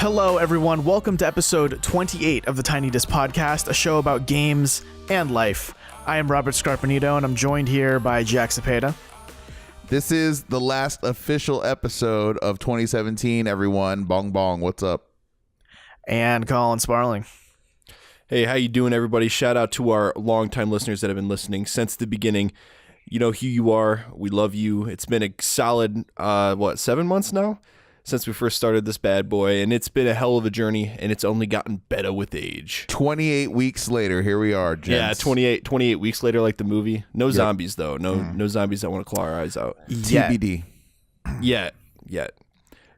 Hello, everyone. Welcome to episode 28 of the Tiny Disc Podcast, a show about games and life. I am Robert Scarpanito, and I'm joined here by Jack Cepeda. This is the last official episode of 2017, everyone. Bong bong, what's up? And Colin Sparling. Hey, how you doing, everybody? Shout out to our longtime listeners that have been listening since the beginning. You know who you are. We love you. It's been a solid, 7 months now since we first started this bad boy, and it's been a hell of a journey, and it's only gotten better with age. 28 weeks later, here we are, gents. Yeah, 28 weeks later, like the movie. No zombies, though. No zombies that want to claw our eyes out. TBD. Yet.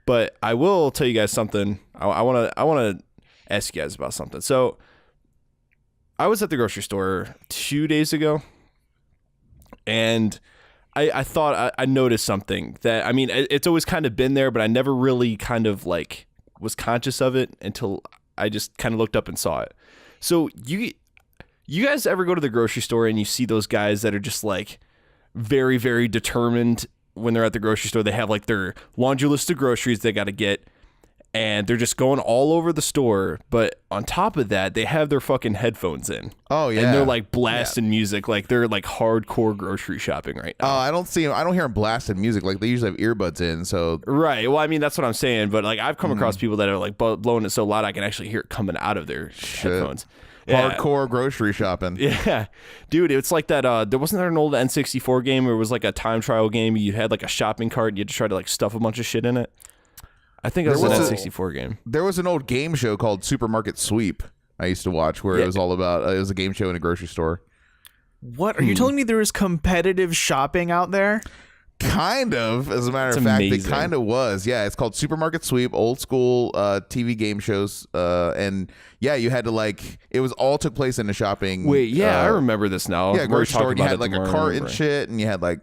But I will tell you guys something. I want to ask you guys about something. So I was at the grocery store 2 days ago, and I thought I noticed something that, I mean, it's always kind of been there, but I never really kind of like was conscious of it until I just kind of looked up and saw it. So you guys ever go to the grocery store and you see those guys that are just like very, very determined when they're at the grocery store? They have like their laundry list of groceries they got to get, and they're just going all over the store. But on top of that, they have their fucking headphones in. Oh, yeah. And they're like blasting music. Like they're like hardcore grocery shopping right now. Oh, I don't hear them blasting music. Like they usually have earbuds in. So right. Well, I mean, that's what I'm saying. But like I've come across people that are like blowing it so loud I can actually hear it coming out of their headphones. Hardcore grocery shopping. Yeah. Dude, it's like that. There wasn't there an old N64 game where it was like a time trial game. You had like a shopping cart and you had to try to like stuff a bunch of shit in it. I think it was an N64 game. There was an old game show called Supermarket Sweep I used to watch where it was all about, it was a game show in a grocery store. What? Are you telling me there is competitive shopping out there? Kind of, as a matter of fact, it kind of was. Yeah, it's called Supermarket Sweep, old school TV game shows. And yeah, you had to like, it was all took place in a shopping. Wait, yeah, I remember this now. Yeah, grocery store. You had like a cart and shit, and you had like,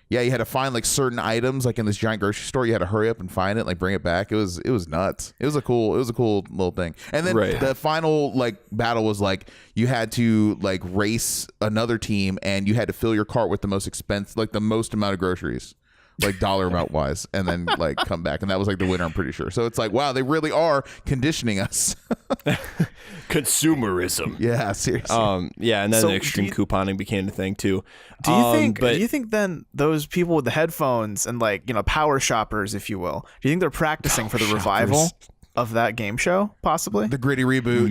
yeah, you had to find like certain items like in this giant grocery store. You had to hurry up and find it, like bring it back. It was nuts. It was a cool little thing. And then the final like battle was like you had to like race another team, and you had to fill your cart with the most expensive, like the most amount of groceries, like dollar amount wise, and then like come back, and that was like the winner, I'm pretty sure. So it's like, wow, they really are conditioning us. Consumerism. Yeah, seriously. Yeah, and then the extreme couponing became the thing too. Do you think then those people with the headphones and like, you know, power shoppers, if you will, do you think they're practicing for the revival of that game show, possibly? The gritty reboot.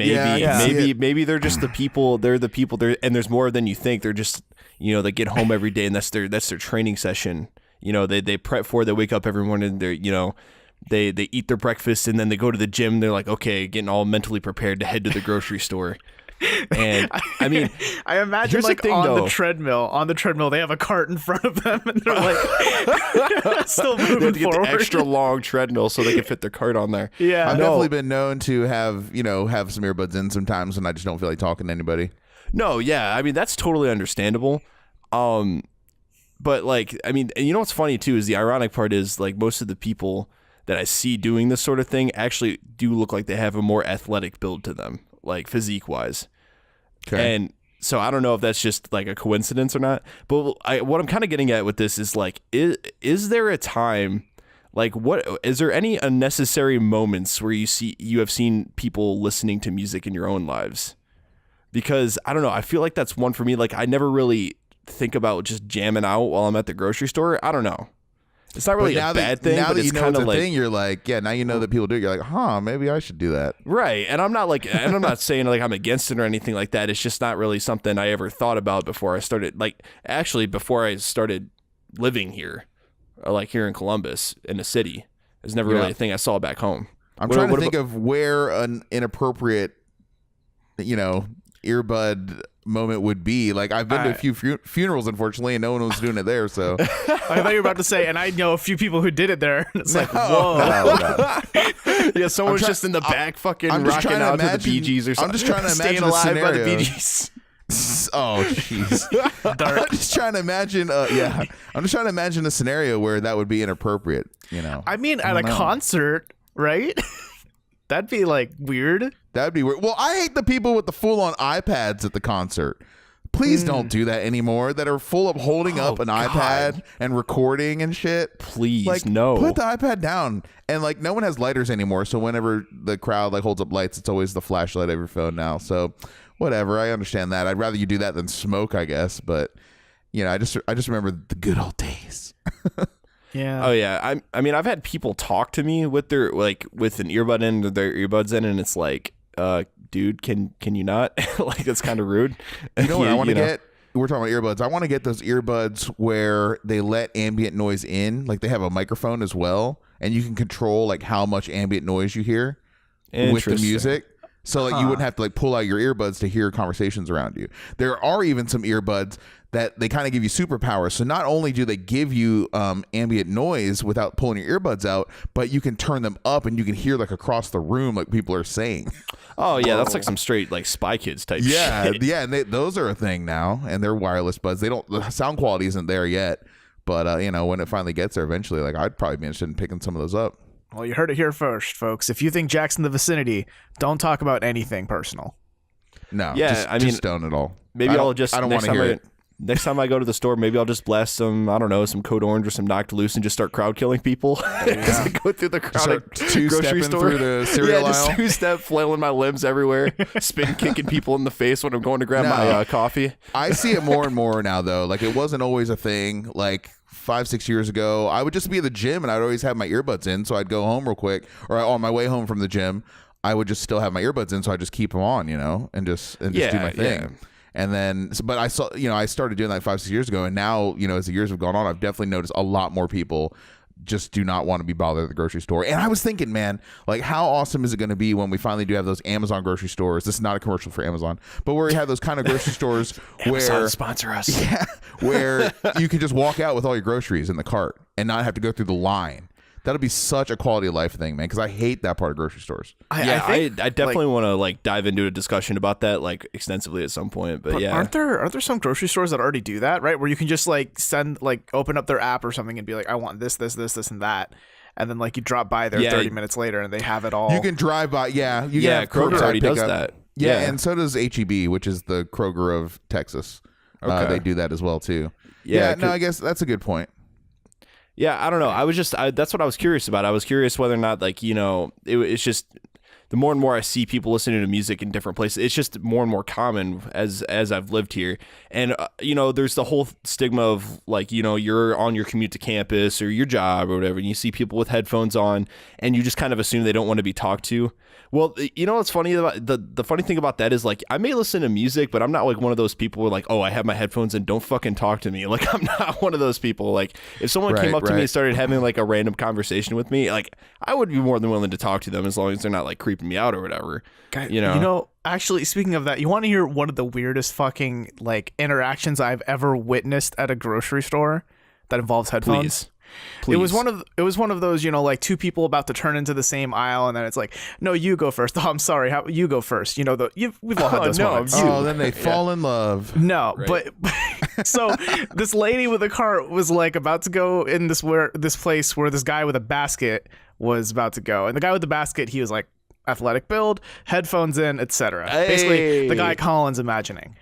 Maybe they're just the people. They're the people there, and there's more than you think. They're just, you know, they get home every day, and that's their training session. You know, they prep for it. They wake up every morning. They're, you know, they eat their breakfast, and then they go to the gym. They're like, okay, getting all mentally prepared to head to the grocery store. And I mean, I imagine like the treadmill, they have a cart in front of them, and they're like still moving they forward. Get the extra long treadmill so they can fit their cart on there. Yeah, I've definitely been known to have some earbuds in sometimes when I just don't feel like talking to anybody. No, yeah, I mean that's totally understandable. But like, I mean, you know what's funny too is the ironic part is like most of the people that I see doing this sort of thing actually do look like they have a more athletic build to them, like physique wise. Okay. And so I don't know if that's just like a coincidence or not, but what I'm kind of getting at with this is like, is there a time, like is there any unnecessary moments where you have seen people listening to music in your own lives? Because I don't know, I feel like that's one for me. Like I never really think about just jamming out while I'm at the grocery store. I don't know. It's not really a bad thing, but it's kind of like thing. You're like, yeah, now you know that people do it. You're like, huh, maybe I should do that. Right. And I'm not like, and I'm not saying like I'm against it or anything like that. It's just not really something I ever thought about before I started, like actually before I started living here, like here in Columbus in the city. It's never really a thing I saw back home. I'm trying to think of where an inappropriate, earbud moment would be. Like I've been to a few funerals, unfortunately, and no one was doing it there. So I thought you were about to say, and I know a few people who did it there. It's like, whoa. No. Yeah, someone's just in the back fucking rocking out to the Bee Gees or something. I'm just trying to imagine staying alive by the Bee Gees. Oh jeez. I'm just trying to imagine I'm just trying to imagine a scenario where that would be inappropriate, I mean, at a concert, right? That'd be like weird. That'd be weird. Well, I hate the people with the full-on iPads at the concert Please don't do that anymore. That are full of holding up an iPad and recording and shit. Please, like, no. Put the iPad down. And like, no one has lighters anymore. So whenever the crowd like holds up lights, it's always the flashlight of your phone now. So whatever. I understand that. I'd rather you do that than smoke, I guess. But you know, I just remember the good old days. Yeah. Oh yeah. I mean, I've had people talk to me with their with an earbud in, or their earbuds in, and it's like, dude, can you not? Like, it's kind of rude. You know what I want to get? We're talking about earbuds. I want to get those earbuds where they let ambient noise in. Like, they have a microphone as well, and you can control like how much ambient noise you hear with the music. So like you wouldn't have to like pull out your earbuds to hear conversations around you. There are even some earbuds that they kind of give you superpowers. So not only do they give you ambient noise without pulling your earbuds out, but you can turn them up and you can hear like across the room like people are saying. Oh yeah, that's like some straight like Spy Kids type shit. Yeah, and those are a thing now, and they're wireless buds. The sound quality isn't there yet, but you know, when it finally gets there eventually, like I'd probably be interested in picking some of those up. Well, you heard it here first, folks. If you think Jack's in the vicinity, don't talk about anything personal. No, just don't at all. Maybe I don't want to hear it. Next time I go to the store, maybe I'll just blast some Code Orange or some Knocked Loose and just start crowd killing people. As I go through the crowded grocery store. Through the cereal aisle. Just two-step, flailing my limbs everywhere, spin kicking people in the face when I'm going to grab my coffee. I see it more and more now, though. Like, it wasn't always a thing. Like 5-6 years ago, I would just be at the gym and I'd always have my earbuds in, so I'd go home real quick, or on my way home from the gym, I would just still have my earbuds in, so I just keep them on, you know, and just do my thing. Yeah. And then, but I saw, you know, I started doing that 5-6 years ago, and now, you know, as the years have gone on, I've definitely noticed a lot more people just do not want to be bothered at the grocery store. And I was thinking, man, like, how awesome is it going to be when we finally do have those Amazon grocery stores? This is not a commercial for Amazon, but where we have those kind of grocery stores where sponsor us. Yeah, where you can just walk out with all your groceries in the cart and not have to go through the line. That'll be such a quality of life thing, man, because I hate that part of grocery stores. I definitely want to like dive into a discussion about that like extensively at some point. But yeah, aren't there some grocery stores that already do that, right? Where you can just like open up their app or something and be like, I want this, and that. And then like you drop by there 30 minutes later and they have it all. You can drive by. Yeah. Kroger already does that. Yeah. And so does HEB, which is the Kroger of Texas. Okay. They do that as well too. Yeah. No, I guess that's a good point. Yeah, I don't know. That's what I was curious about. I was curious whether or not, like, you know, it's just the more and more I see people listening to music in different places, it's just more and more common as I've lived here. And, you know, there's the whole stigma of, like, you know, you're on your commute to campus or your job or whatever, and you see people with headphones on, and you just kind of assume they don't want to be talked to. Well, you know what's funny about the funny thing about that is, like, I may listen to music, but I'm not like one of those people who are like, oh, I have my headphones and don't fucking talk to me. Like, I'm not one of those people. Like, if someone came up to me and started having like a random conversation with me, like, I would be more than willing to talk to them as long as they're not like creeping me out or whatever. You know, actually, speaking of that, you want to hear one of the weirdest fucking like interactions I've ever witnessed at a grocery store that involves headphones? Please. It was one of those, you know, like two people about to turn into the same aisle, and then it's like, no, you go first. Oh, I'm sorry, you go first. You know, we've all had those moments. Oh, then they fall in love. No, right. But so this lady with a cart was like about to go in this place where this guy with a basket was about to go, and the guy with the basket, he was like athletic build, headphones in, etc. Hey. Basically, the guy Colin's imagining.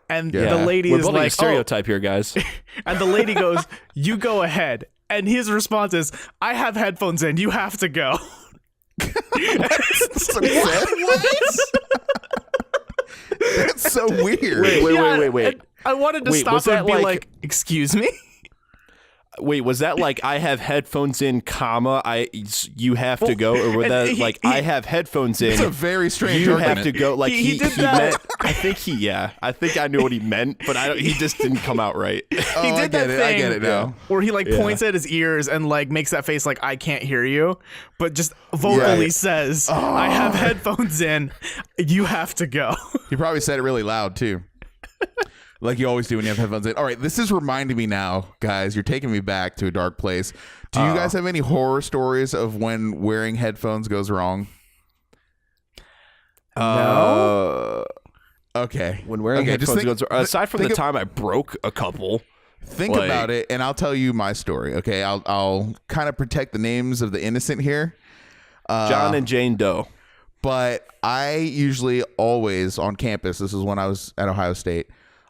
And the lady is like, a stereotype here, guys. And the lady goes, you go ahead. And his response is, I have headphones in. You have to go. What? That's so weird. Wait. I wanted to stop and be like, excuse me? Wait, was that like, I have headphones in, comma, you have to go? Or was that like, I have headphones in, it's a very strange you argument. have to go? Like, he did that. I think I knew what he meant, but he just didn't come out right. He did that thing I get it now. Where he like points at his ears and like makes that face like, I can't hear you, but just vocally says, I have headphones in, you have to go. He probably said it really loud too. Like you always do when you have headphones in. All right, this is reminding me now, guys. You're taking me back to a dark place. Do you guys have any horror stories of when wearing headphones goes wrong? No. Okay. When wearing headphones goes wrong. Aside from the time I broke a couple. Think about it, and I'll tell you my story. Okay, I'll kind of protect the names of the innocent here. John and Jane Doe. But I usually always on campus. This is when I was at Ohio State.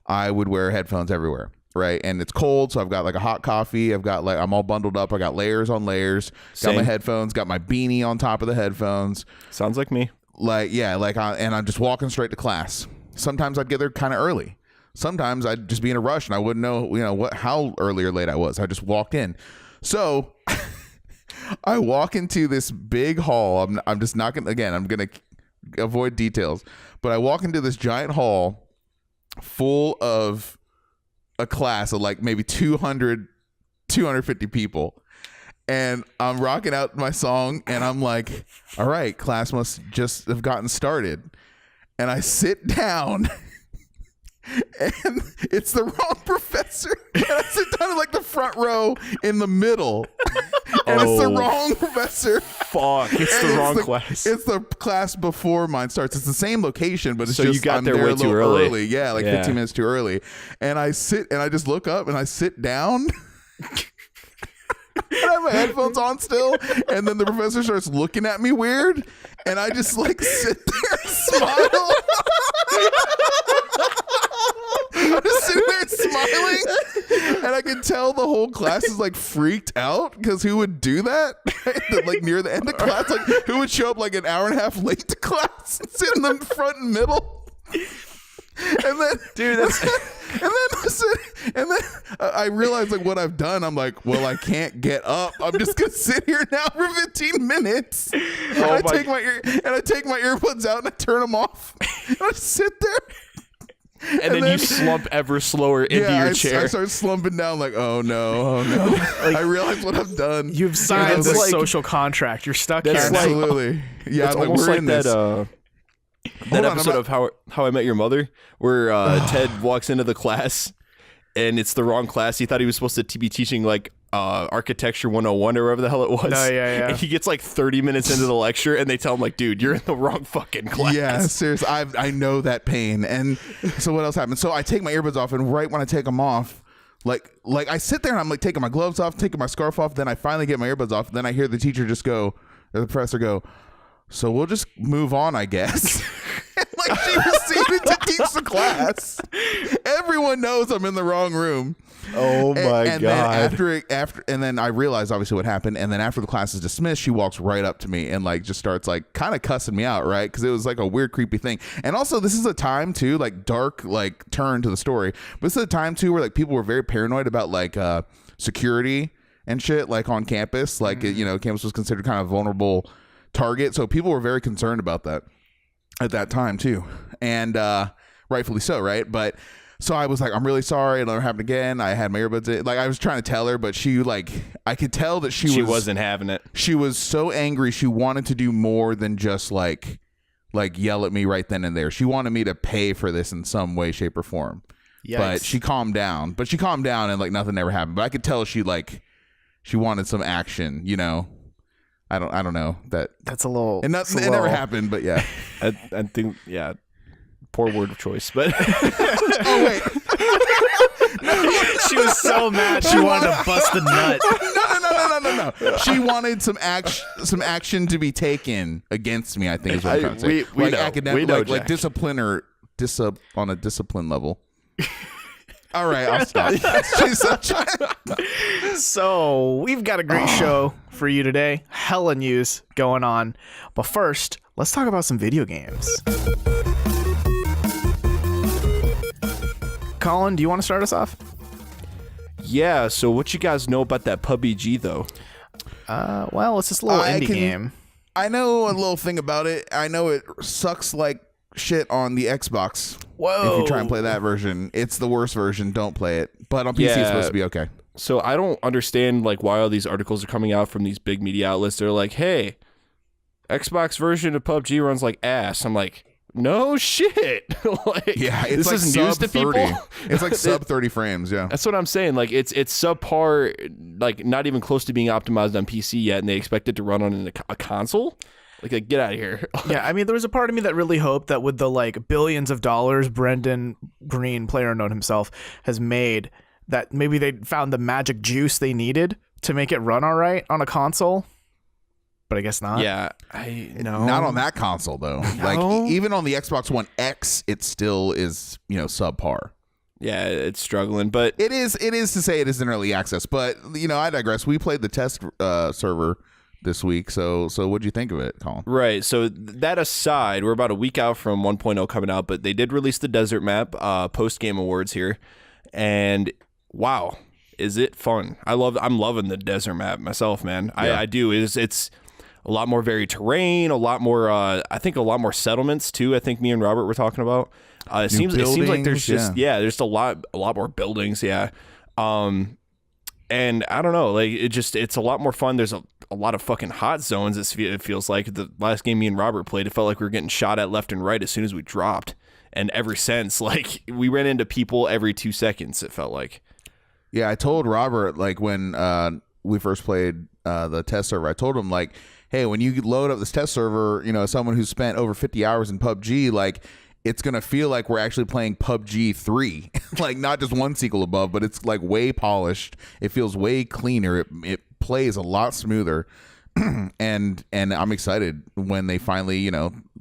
I would wear headphones everywhere. Right. And it's cold. So I've got like a hot coffee. I've got like, I'm all bundled up. I got layers on layers. Same. Got my headphones, got my beanie on top of the headphones. Sounds like me. Like, yeah, and I'm just walking straight to class. Sometimes I'd get there kind of early. Sometimes I'd just be in a rush and I wouldn't know, how early or late I was. I just walked in. So I walk into this big hall. I'm just not gonna, again, I'm gonna avoid details, but I walk into this giant hall full of a class of like maybe 250 people. And I'm rocking out my song and I'm like, all right, class must just have gotten started. And I sit down and it's the wrong professor. And I sit down in like the front row in the middle. And it's the wrong professor. Fuck, it's the wrong class. It's the class before mine starts. It's the same location, but it's so just you got I'm there there way a little too early. Yeah, like 15 minutes too early. And I sit and I just look up and I sit down. I have my headphones on still, and then the professor starts looking at me weird, and I just like sit there and smile. I'm just sitting there smiling, and I can tell the whole class is like freaked out because who would do that? Like near the end of class, like who would show up like an hour and a half late to class and sit in the front and middle? And then, dude, and then I realized like what I've done. I'm like, well, I can't get up. I'm just gonna sit here now for 15 minutes. And I take my earbuds out and I turn them off. And I just sit there. And then you slump ever slower into your chair. I start slumping down like, oh no. Like, I realize what I've done. You've signed this like, social contract. You're stuck here. Absolutely. Yeah, it's almost we're like in that. this. That episode of How I Met Your Mother, where Ted walks into the class, and it's the wrong class. He thought he was supposed to be teaching like architecture 101 or whatever the hell it was. Yeah. And he gets like 30 minutes into the lecture, and they tell him like, "Dude, you're in the wrong fucking class." Yeah, seriously, I know that pain. And so what else happened? So I take my earbuds off, and right when I take them off, like I sit there and I'm like taking my gloves off, taking my scarf off. Then I finally get my earbuds off. Then I hear the teacher just go, or the professor go, so we'll just move on, I guess. Like she proceeded to teach the class. Everyone knows I'm in the wrong room. Oh my and god! Then after, and then I realized obviously what happened. And then after the class is dismissed, she walks right up to me and like just starts like kind of cussing me out, right? Because it was like a weird, creepy thing. And also, this is a time too, like dark, like turn to the story. But this is a time too where like people were very paranoid about like security and shit, like on campus. Like campus was considered kind of vulnerable target, so people were very concerned about that at that time too, and rightfully so, right? But so I was like, I'm really sorry, it'll never happen again. I had my earbuds in. Like I was trying to tell her, but she like, I could tell that she wasn't having it. She was so angry. She wanted to do more than just like yell at me right then and there. She wanted me to pay for this in some way, shape, or form. Yikes. But she calmed down. And like nothing ever happened. But I could tell she wanted some action, I don't know that. That's a little. And it never happened, but yeah. I think poor word of choice, but. Oh wait. She was so mad she wanted to bust the nut. No. She wanted some action to be taken against me. I think is what I'm trying to say. We like know. academic, We know, like discipline or on a discipline level. All right, I'll stop. She's such So we've got a great show for you today. Hella news going on. But first, let's talk about some video games. Colin, do you want to start us off? Yeah, so what you guys know about that PUBG though? Well, it's just a little indie game. I know a little thing about it. I know it sucks like shit on the Xbox. Whoa. If you try and play that version, it's the worst version. Don't play it. But on PC, it's supposed to be okay. So I don't understand like why all these articles are coming out from these big media outlets. They're like, hey, Xbox version of PUBG runs like ass. I'm like, no shit. Like, yeah, it's this like is news to people. It's like sub 30 frames. Yeah, that's what I'm saying. Like it's subpar, like not even close to being optimized on PC yet, and they expect it to run on a console. Like, get out of here. Yeah, I mean, there was a part of me that really hoped that with the like billions of dollars Brendan Green, PlayerUnknown himself, has made, that maybe they found the magic juice they needed to make it run all right on a console. But I guess not. Yeah, not on that console though. No? Like even on the Xbox One X, it still is subpar. Yeah, it's struggling, but it is to say it is in early access. But I digress. We played the test server this week, so what'd you think of it, Colin? Right. So that aside, we're about a week out from 1.0 coming out, but they did release the desert map post game awards here, and wow, is it fun? I'm loving the desert map myself, man. Yeah. I do. It's a lot more varied terrain, a lot more. I think a lot more settlements too. I think me and Robert were talking about. It seems like there's just there's a lot more buildings. Yeah. And I don't know, like it's a lot more fun. There's a lot of fucking hot zones. It feels like the last game me and Robert played, it felt like we were getting shot at left and right as soon as we dropped. And ever since, like we ran into people every 2 seconds. It felt like. Yeah, I told Robert like when we first played the test server. I told him like, hey, when you load up this test server, someone who's spent over 50 hours in PUBG, like. It's going to feel like we're actually playing PUBG 3, like not just one sequel above, but it's like way polished. It feels way cleaner. It plays a lot smoother. and I'm excited when they finally,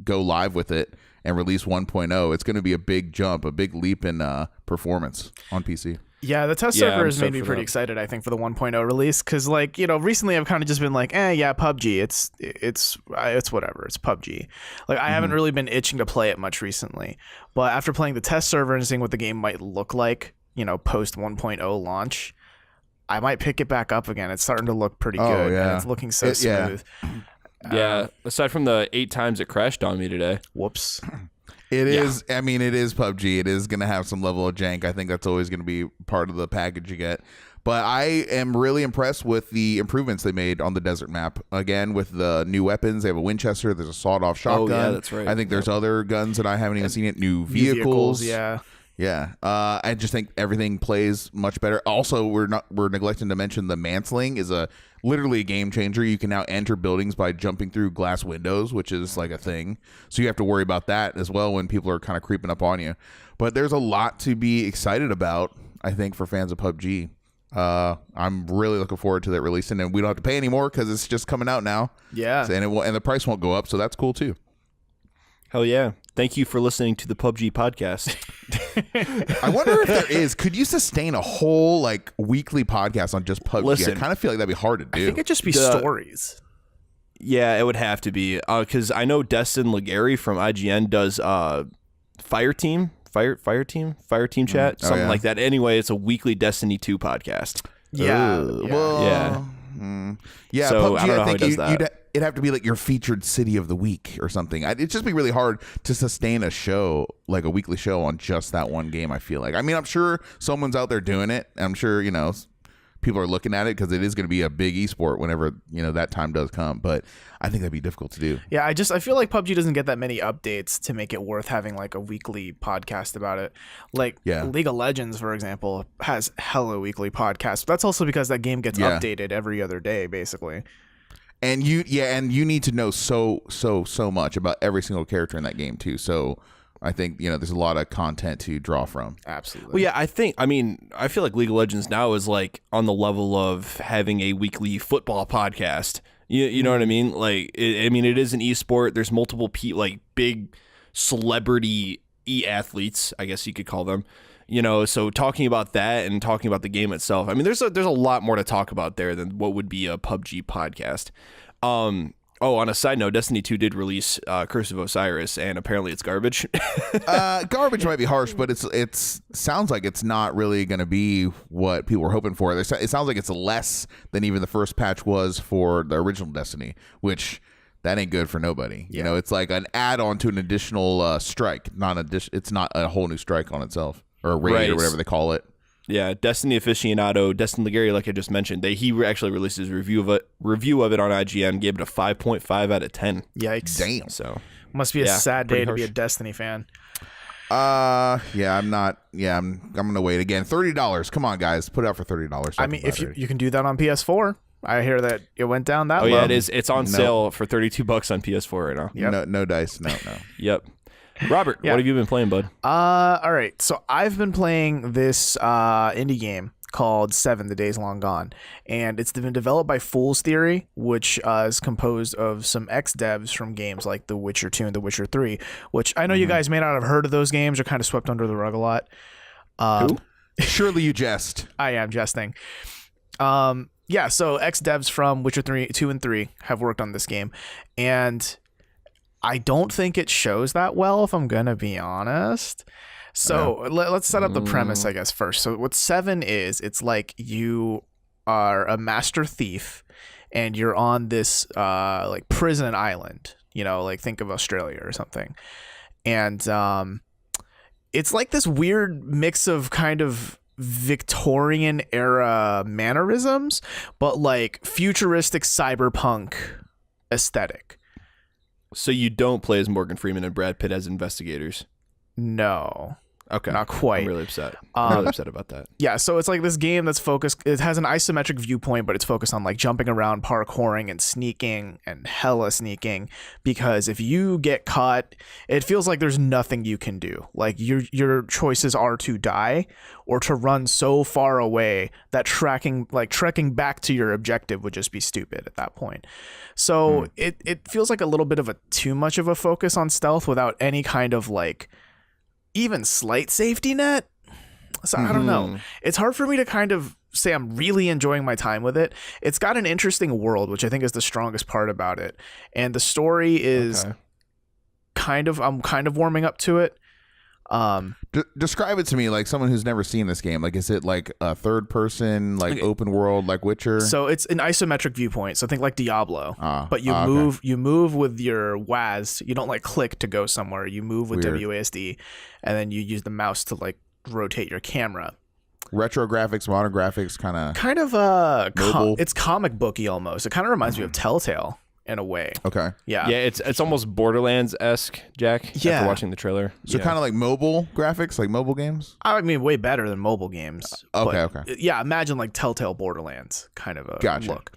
go live with it and release 1.0. It's going to be a big jump, a big leap in performance on PC. Yeah, the test server has made me pretty excited, I think, for the 1.0 release, because recently I've kind of just been like, PUBG, it's whatever, it's PUBG. Like I haven't really been itching to play it much recently, but after playing the test server and seeing what the game might look like, post 1.0 launch, I might pick it back up again. It's starting to look pretty good. Yeah. And it's looking so smooth. Yeah, aside from the 8 times it crashed on me today. Whoops. It is. I mean, it is PUBG. It is going to have some level of jank. I think that's always going to be part of the package you get. But I am really impressed with the improvements they made on the desert map. Again, with the new weapons, they have a Winchester. There's a sawed-off shotgun. Oh, yeah, that's right. I think there's other guns that I haven't even seen yet. New vehicles. Yeah. Yeah. I just think everything plays much better. Also, we're neglecting to mention the mantling is literally a game changer. You can now enter buildings by jumping through glass windows, which is like a thing. So you have to worry about that as well when people are kind of creeping up on you. But there's a lot to be excited about, I think, for fans of PUBG. I'm really looking forward to that releasing, and we don't have to pay anymore because it's just coming out now. Yeah. And the price won't go up, so that's cool too. Hell yeah. Thank you for listening to the PUBG podcast. I wonder if there is. Could you sustain a whole like weekly podcast on just PUBG? Listen, I kind of feel like that'd be hard to do. I think it'd just be stories. Yeah, it would have to be. Because I know Destin Legary from IGN does Fire Team Chat, something like that. Anyway, it's a weekly Destiny 2 podcast. Yeah. Yeah. So PUBG, I don't know how he does that. It'd have to be like your featured city of the week or something. It'd just be really hard to sustain a show, like a weekly show on just that one game, I feel like. I mean, I'm sure someone's out there doing it. I'm sure, people are looking at it because it is going to be a big esport whenever, that time does come. But I think that'd be difficult to do. Yeah, I feel like PUBG doesn't get that many updates to make it worth having like a weekly podcast about it. Like League of Legends, for example, has hella weekly podcasts. But that's also because that game gets updated every other day, basically. And you need to know so much about every single character in that game too. So I think there's a lot of content to draw from. Absolutely. Well, yeah, I feel like League of Legends now is like on the level of having a weekly football podcast. You know what I mean? Like, it is an esport. There's multiple big celebrity athletes, I guess you could call them. So talking about that and talking about the game itself, I mean, there's a lot more to talk about there than what would be a PUBG podcast. On a side note, Destiny 2 did release Curse of Osiris, and apparently it's garbage. Garbage might be harsh, but it sounds like it's not really going to be what people were hoping for. It sounds like it's less than even the first patch was for the original Destiny, which that ain't good for nobody. Yeah. It's like an add-on to an additional strike. It's not a whole new strike on itself. Or a raid or whatever they call it. Yeah, Destiny aficionado Destin Legary, like I just mentioned, he actually released his review of it on IGN, gave it a 5.5 out of 10. Yikes! Damn. So must be a sad day to harsh. be a Destiny fan. I'm not. Yeah, I'm gonna wait again. $30. Come on, guys, put it out for $30. I mean, if you can do that on PS4, I hear that it went down that low. Yeah, it is. It's on sale for $32 on PS4 right now. Yep. No dice. No. Yep. Robert, what have you been playing, bud? All right. So I've been playing this indie game called 7: The Days Long Gone, and it's been developed by Fool's Theory, which is composed of some ex-devs from games like The Witcher 2 and The Witcher 3, which I know you guys may not have heard of those games or kind of swept under the rug a lot. Who? Surely you jest. I am jesting. Yeah, so ex-devs from Witcher 2 and 3 have worked on this game, and I don't think it shows that well, if I'm gonna be honest. So let's set up the premise, I guess, first. So what 7 is, it's like you are a master thief, and you're on this like prison island, you know, like think of Australia or something, and it's like this weird mix of kind of Victorian era mannerisms, but like futuristic cyberpunk aesthetic. So you don't play as Morgan Freeman and Brad Pitt as investigators? No. Okay. Not quite. I'm really upset. I'm really upset about that. Yeah, so it's like this game that's focused, it has an isometric viewpoint, but it's focused on like jumping around, parkouring, and sneaking, and hella sneaking, because if you get caught, it feels like there's nothing you can do. Like your choices are to die or to run so far away that trekking back to your objective would just be stupid at that point. So it feels like a little bit of a too much of a focus on stealth without any kind of like even slight safety net. So I don't know. It's hard for me to kind of say I'm really enjoying my time with it. It's got an interesting world, which I think is the strongest part about it. And the story is I'm kind of warming up to it. Describe it to me like someone who's never seen this game. Like, is it like a third person, like open world, like Witcher? So it's an isometric viewpoint. So think like Diablo, but you move with your WASD. You don't like click to go somewhere. You move with WASD, and then you use the mouse to like rotate your camera. Retro graphics, modern graphics, kind of it's comic booky almost. It kind of reminds me of Telltale in a way. Okay. Yeah. Yeah, it's almost Borderlands-esque, Jack. Yeah. After watching the trailer. So kind of like mobile graphics, like mobile games? I mean, way better than mobile games. Okay. Yeah, imagine like Telltale Borderlands kind of a look.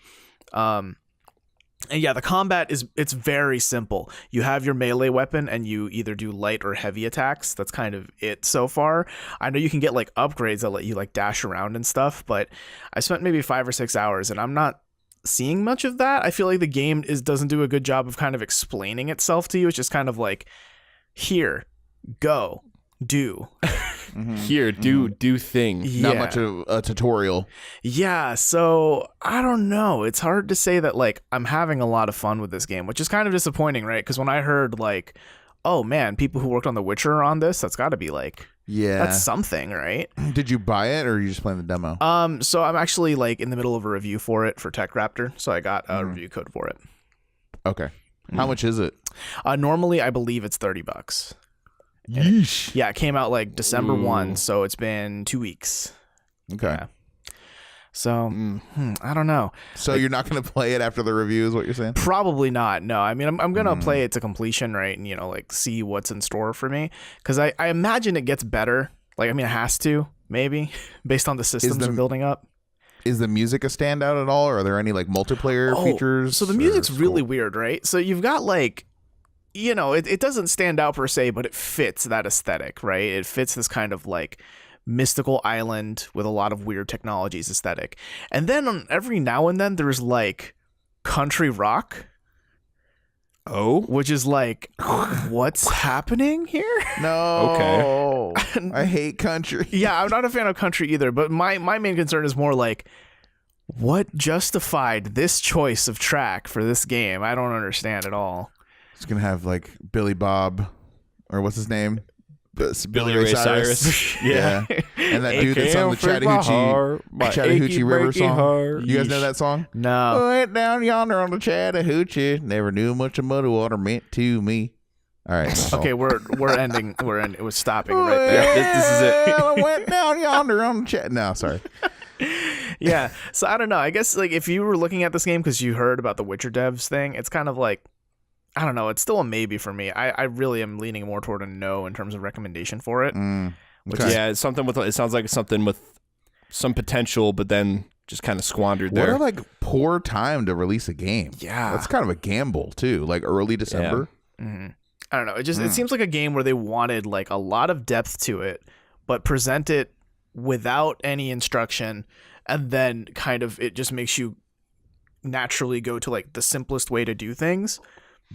And yeah, the combat it's very simple. You have your melee weapon and you either do light or heavy attacks. That's kind of it so far. I know you can get like upgrades that let you like dash around and stuff, but I spent maybe 5 or 6 hours and I'm not seeing much of that. I feel like the game doesn't do a good job of kind of explaining itself to you. It's just kind of like, here, go, do. Here, do thing. Yeah. Not much of a tutorial. Yeah, so I don't know. It's hard to say that like I'm having a lot of fun with this game, which is kind of disappointing, right? Because when I heard like, oh man, people who worked on The Witcher are on this, that's got to be like, that's something, right? Did you buy it or are you just playing the demo? So I'm actually like in the middle of a review for it for Tech Raptor, so I got a review code for it. Okay. How much is it? Normally I believe it's $30. Yeesh. Yeah, it came out like December 1, so it's been 2 weeks. Okay. Yeah. So, I don't know. So you're not going to play it after the review is what you're saying? Probably not. No, I mean, I'm going to play it to completion, right? And, you know, like see what's in store for me. Because I imagine it gets better. Like, I mean, it has to, maybe, based on the systems they're building up. Is the music a standout at all? Or are there any like multiplayer features? So the music's really weird, right? So you've got like, you know, it doesn't stand out per se, but it fits that aesthetic, right? It fits this kind of like mystical island with a lot of weird technologies aesthetic. And then every now and then there's like country rock. Oh, which is like, what's happening here? No. Okay. I hate country. Yeah, I'm not a fan of country either, but my main concern is more like, what justified this choice of track for this game? I don't understand at all. It's going to have like Billy Bob, or what's his name? Billy Ray Cyrus. Yeah. And that dude that's on the Chattahoochee River song. Heart. You guys know that song? No. Went down yonder on the Chattahoochee. Never knew much of muddy water meant to me. All right. Okay, we're ending. It was stopping right there. This is it. I went down yonder on the chat. No, sorry. Yeah. So I don't know. I guess like if you were looking at this game because you heard about the Witcher devs thing, it's kind of like, I don't know. It's still a maybe for me. I really am leaning more toward a no in terms of recommendation for it. Okay. Yeah, it's something with. It sounds like it's something with some potential, but then just kind of squandered there. What a like poor time to release a game. Yeah, that's kind of a gamble too. Like early December. Yeah. Mm-hmm. I don't know. It seems like a game where they wanted like a lot of depth to it, but present it without any instruction, and then kind of it just makes you naturally go to like the simplest way to do things.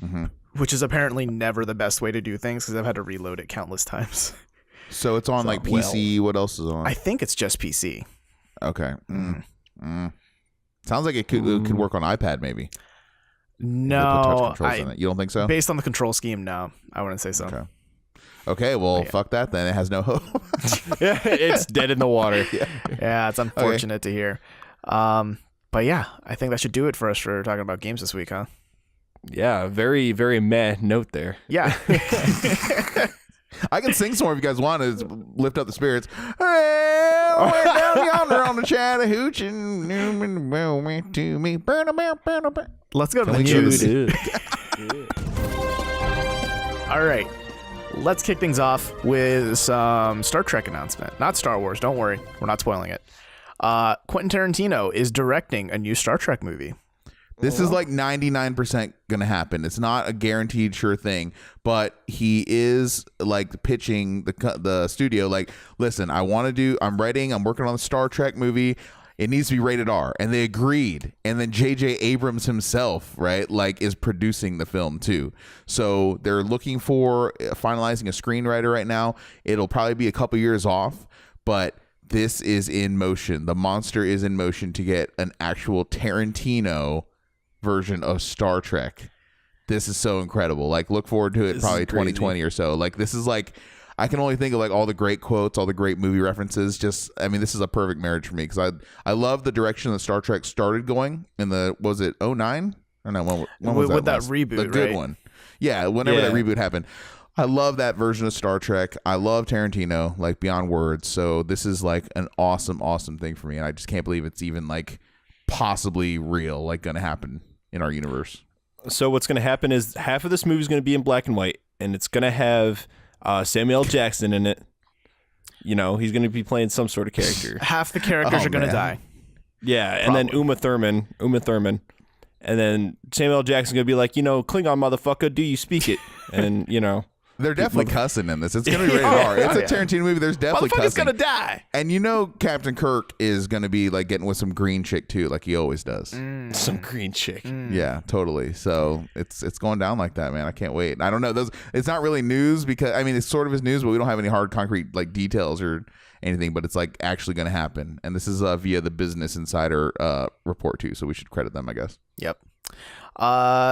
Mm-hmm. Which is apparently never the best way to do things because I've had to reload it countless times. So it's on like PC. What else is on? I think it's just PC. Okay. Sounds like it could work on iPad maybe. No, you don't think so? Based on the control scheme, no, I wouldn't say so. Okay, well, fuck that then. It has no hope. Yeah, it's dead in the water. Yeah, it's unfortunate to hear. But yeah, I think that should do it for us for talking about games this week, huh? Yeah, very, very meh note there. Yeah. I can sing some more if you guys want to lift up the spirits. Well, we're down yonder on the Chattahoochee. To me. Let's go to the news. All right. Let's kick things off with some Star Trek announcement. Not Star Wars. Don't worry. We're not spoiling it. Quentin Tarantino is directing a new Star Trek movie. This is like 99% going to happen. It's not a guaranteed sure thing, but he is like pitching the studio like, listen, I'm working on the Star Trek movie. It needs to be rated R. And they agreed. And then J.J. Abrams himself, right, like is producing the film too. So they're looking for finalizing a screenwriter right now. It'll probably be a couple years off, but this is in motion. The monster is in motion to get an actual Tarantino version of Star Trek. This is so incredible. Like, look forward to it probably 2020 or so. Like, this is like, I can only think of like all the great quotes, all the great movie references. Just, I mean, this is a perfect marriage for me because I love the direction that Star Trek started going in was it 09? Or no, when was with that last? reboot, the good right? one. Yeah, whenever that reboot happened. I love that version of Star Trek. I love Tarantino, like beyond words. So this is like an awesome, awesome thing for me. And I just can't believe it's even like possibly real, like going to happen in our universe. So what's going to happen is half of this movie is going to be in black and white, and it's going to have Samuel L. Jackson in it. You know, he's going to be playing some sort of character. Half the characters are going to die. Yeah, probably. And then Uma Thurman, and then Samuel L. Jackson's going to be like, you know, Klingon motherfucker, do you speak it? And, you know. They're definitely cussing in this. It's going to be rated R. It's a Tarantino movie. There's definitely cussing. Motherfucker's going to die. And you know Captain Kirk is going to be like getting with some green chick too, like he always does. Some green chick. Yeah, totally. So it's going down like that, man. I can't wait. I don't know. It's not really news because, I mean, it's sort of his news, but we don't have any hard concrete like details or anything, but it's like actually going to happen. And this is via the Business Insider report too, so we should credit them, I guess. Yep.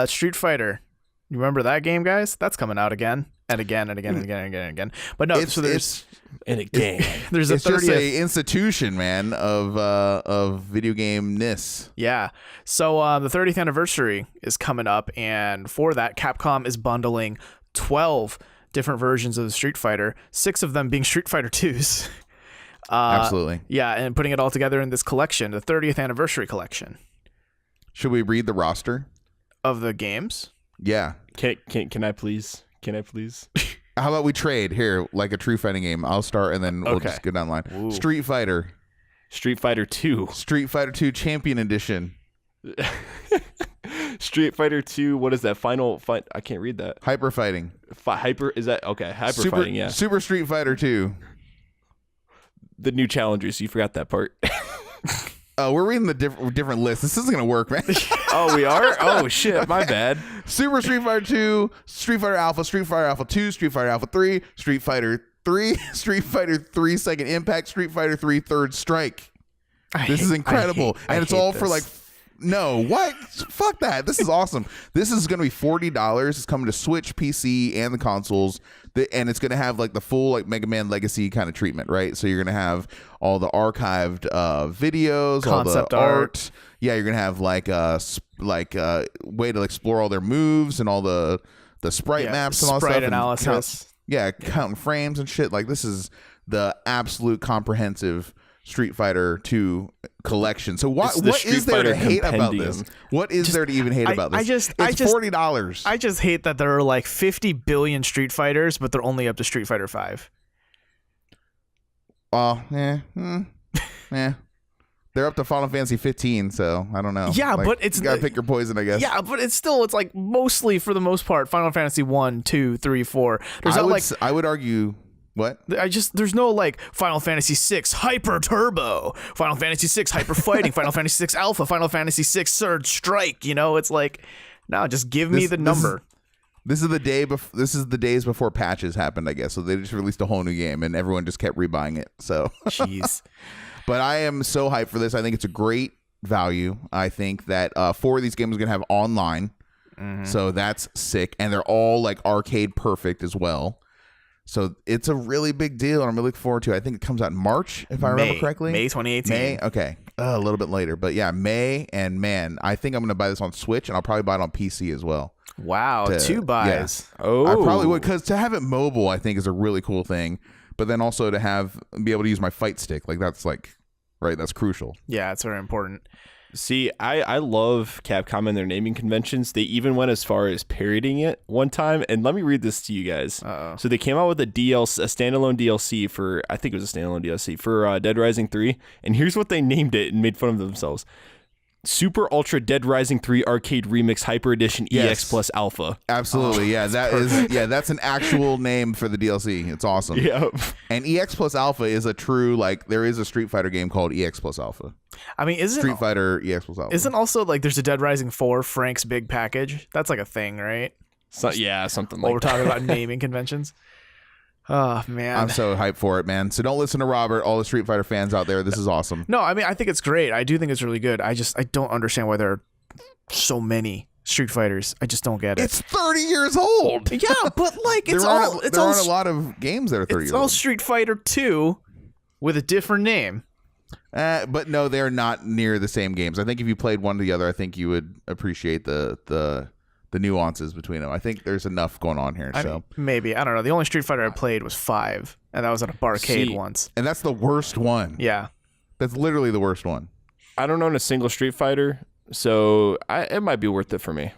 Street Fighter. You remember that game, guys? That's coming out again. And again and again and again and again and again. But no, there's a 30th a institution, man, of video game-ness. Yeah. So the 30th anniversary is coming up, and for that, Capcom is bundling 12 different versions of Street Fighter, 6 of them being Street Fighter 2s. Absolutely. Yeah, and putting it all together in this collection, the 30th anniversary collection. Should we read the roster of the games? Yeah. Can I please? Can I please? How about we trade here, like a true fighting game? I'll start and then we'll just go down the line. Ooh. Street Fighter 2. Street Fighter 2 Champion Edition. Street Fighter 2. What is that? I can't read that. Hyper Fighting. Is that okay? Hyper Fighting. Yeah. Super Street Fighter 2. The new challengers. You forgot that part. Oh, we're reading the different lists. This isn't gonna work, man. Oh, we are? Oh shit, my bad. Super Street Fighter 2, Street Fighter Alpha 2, Street Fighter Alpha 3, Street Fighter 3, Street Fighter 3 Second Impact, Street Fighter 3 Third Strike. This is incredible. And it's all for like no, what? Fuck that. This is awesome. This is going to be $40. It's coming to Switch, PC, and the consoles. And it's going to have like the full like Mega Man Legacy kind of treatment, right? So you're going to have all the archived videos, concept all the art. Yeah, you're going to have like a way to explore all their moves and all the sprite maps and all that stuff. Sprite analysis. Counting frames and shit. Like this is the absolute comprehensive Street Fighter 2 collection. So what is there to hate about this? What is there to even hate about this? It's $40. I just hate that there are like 50 billion Street Fighters, but they're only up to Street Fighter 5. Yeah. They're up to Final Fantasy 15, so I don't know. Yeah, like, but it's you gotta pick your poison, I guess. Yeah, but it's like mostly for the most part Final Fantasy 1, 2, 3, 4. I would argue. What? There's no like Final Fantasy 6 Hyper Turbo, Final Fantasy 6 Hyper Fighting, Final Fantasy 6 Alpha, Final Fantasy 6 Third Strike. You know, it's like, no, just give me the number. This is the day this is the days before patches happened, I guess. So they just released a whole new game, and everyone just kept rebuying it. So, jeez. But I am so hyped for this. I think it's a great value. I think that 4 of these games are gonna have online, so that's sick, and they're all like arcade perfect as well. So it's a really big deal, and I'm really looking forward to it. I think it comes out in March, if I remember correctly. May 2018. May? Okay. A little bit later. But yeah, May, and man, I think I'm going to buy this on Switch, and I'll probably buy it on PC as well. Wow, 2 buys. Yeah. Oh. I probably would, because to have it mobile, I think, is a really cool thing. But then also to be able to use my fight stick, like that's crucial. Yeah, it's very important. See, I love Capcom and their naming conventions. They even went as far as parodying it one time. And let me read this to you guys. Uh-oh. So they came out with a standalone DLC for, I think it was a standalone DLC for Dead Rising 3. And here's what they named it and made fun of themselves. Super Ultra Dead Rising 3 Arcade Remix Hyper Edition EX Plus Alpha. Absolutely. Yeah, that's an actual name for the DLC. It's awesome. Yeah. And EX Plus Alpha is a true, like, there is a Street Fighter game called EX Plus Alpha. I mean, Street Fighter EX Plus Alpha. Isn't also like there's a Dead Rising 4 Frank's Big Package? That's like a thing, right? Yeah, something While like that. we're talking about naming conventions. Oh, man. I'm so hyped for it, man. So don't listen to Robert, all the Street Fighter fans out there. This is awesome. No, I mean, I think it's great. I do think it's really good. I don't understand why there are so many Street Fighters. I just don't get it. It's 30 years old. Yeah, but like there aren't a lot of games that are 30 years old. It's all Street Fighter 2 with a different name. But no, they're not near the same games. I think if you played one to the other, I think you would appreciate the nuances between them. I think there's enough going on here. I mean, maybe. I don't know. The only Street Fighter I played was 5, and that was at a barcade once. And that's the worst one. Yeah. That's literally the worst one. I don't own a single Street Fighter, so it might be worth it for me.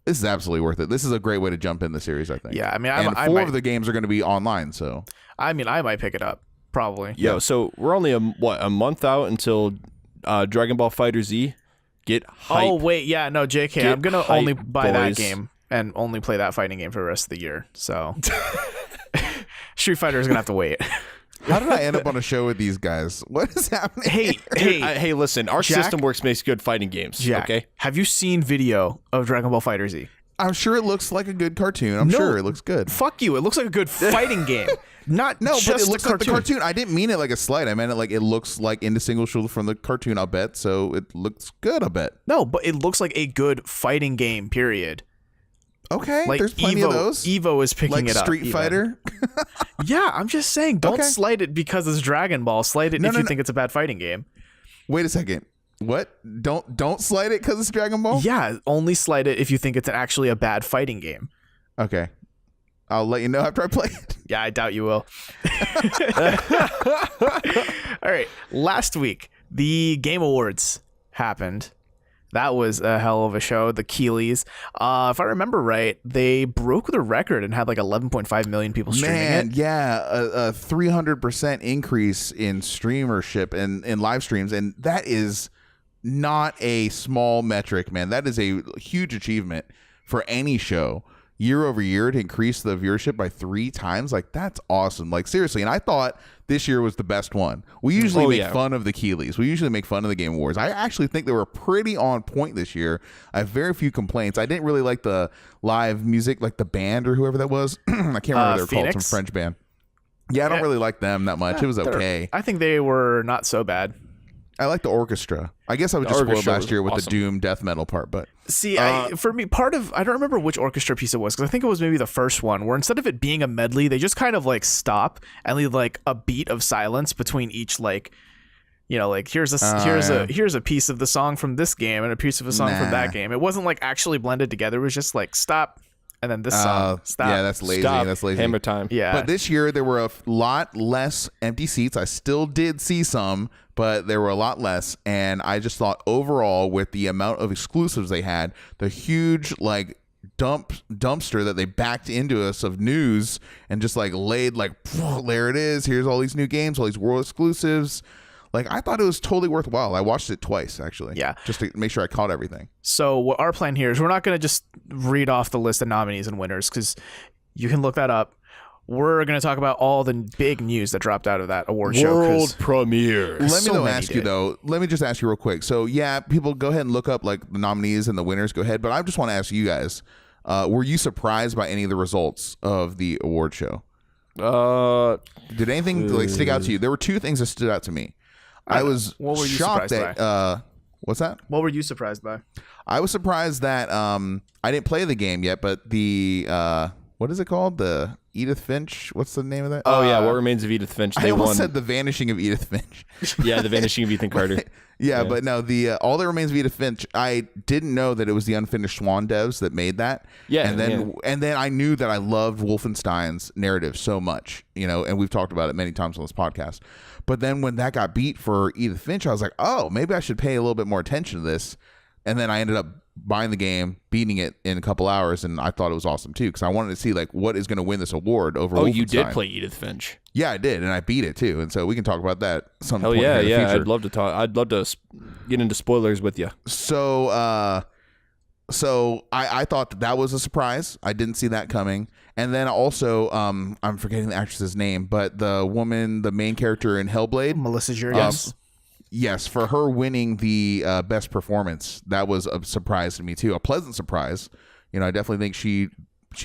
This is absolutely worth it. This is a great way to jump in the series, I think. Yeah, I mean, and 4 of the games are going to be online, so. I mean, I might pick it up, probably. Yo, so we're only a month out until Dragon Ball FighterZ. Get hype. Oh, wait, yeah, no, JK, I'm going to only buy that game and only play that fighting game for the rest of the year, so. Street Fighter is going to have to wait. How did I end up on a show with these guys? What is happening? Hey, listen, our System Works makes good fighting games, Jack, okay? Have you seen video of Dragon Ball FighterZ? I'm sure it looks like a good cartoon. I'm sure it looks good. Fuck you. It looks like a good fighting game. Not no, just but it looks a like the cartoon. I didn't mean it like a slight. I meant it like it looks like Indistinguishable from the cartoon, I'll bet. So it looks good, I bet. No, but it looks like a good fighting game, period. Okay, like there's plenty of those. Evo is picking like it up. Street Fighter? Yeah, I'm just saying, don't slight it because it's Dragon Ball. Slight it if you think it's a bad fighting game. Wait a second. What? Don't slight it because it's Dragon Ball? Yeah, only slight it if you think it's actually a bad fighting game. Okay. I'll let you know after I play it. Yeah, I doubt you will. All right. Last week, the Game Awards happened. That was a hell of a show. The Keeleys. If I remember right, they broke the record and had like 11.5 million people streaming it. Yeah, a 300% increase in streamership and in live streams, and that is not a small metric, man. That is a huge achievement for any show. Year over year to increase the viewership by 3 times, like that's awesome. Like seriously, and I thought this year was the best one. We usually make fun of the Keeleys. We usually make fun of the Game Awards. I actually think they were pretty on point this year. I have very few complaints. I didn't really like the live music, like the band or whoever that was. I can't remember what they were called. Some French band. Yeah, I don't really like them that much. It was okay. I think they were not so bad. I like the orchestra. I guess I was just spoiled last year with the doom death metal part, but see, for me, I don't remember which orchestra piece it was because I think it was maybe the first one where instead of it being a medley, they just kind of like stop and leave like a beat of silence between each like, you know, like here's a piece of the song from this game and a piece of a song from that game. It wasn't like actually blended together. It was just like stop. And then this song, stop. Yeah, that's lazy. Stop. That's lazy. Hammer time. Yeah. But this year, there were a lot less empty seats. I still did see some, but there were a lot less. And I just thought overall, with the amount of exclusives they had, the huge, like, dumpster that they backed into us of news and just, like, laid, like, there it is. Here's all these new games, all these world exclusives. Like, I thought it was totally worthwhile. I watched it twice, actually. Yeah. Just to make sure I caught everything. So what our plan here is we're not going to just read off the list of nominees and winners because you can look that up. We're going to talk about all the big news that dropped out of that award show. World premiere. Let me just ask you real quick. So, yeah, people go ahead and look up, like, the nominees and the winners. Go ahead. But I just want to ask you guys, Were you surprised by any of the results of the award show? Did anything like stick out to you? There were two things that stood out to me. I was shocked that. What's that? What were you surprised by? I was surprised that I didn't play the game yet, but the what is it called? The Edith Finch. What's the name of that? Oh yeah, What Remains of Edith Finch. I almost said The Vanishing of Edith Finch. Yeah, The Vanishing of Ethan Carter. Yeah, but no, the All That Remains of Edith Finch. I didn't know that it was the Unfinished Swan devs that made that. Yeah, and then I knew that I loved Wolfenstein's narrative so much, and we've talked about it many times on this podcast. But then when that got beat for Edith Finch, I was like, oh, maybe I should pay a little bit more attention to this. And then I ended up buying the game, beating it in a couple hours, and I thought it was awesome too because I wanted to see like what is going to win this award over. Oh, Wolfenstein. You did play Edith Finch? Yeah, I did, and I beat it too. And so we can talk about that some Hell point yeah, in the future. I'd love to talk. I'd love to get into spoilers with you. So, I thought that was a surprise. I didn't see that coming. And then also, I'm forgetting the actress's name, but the woman, the main character in Hellblade, Melissa Jurgens. Yes, for her winning the best performance, that was a surprise to me too. A pleasant surprise. I definitely think she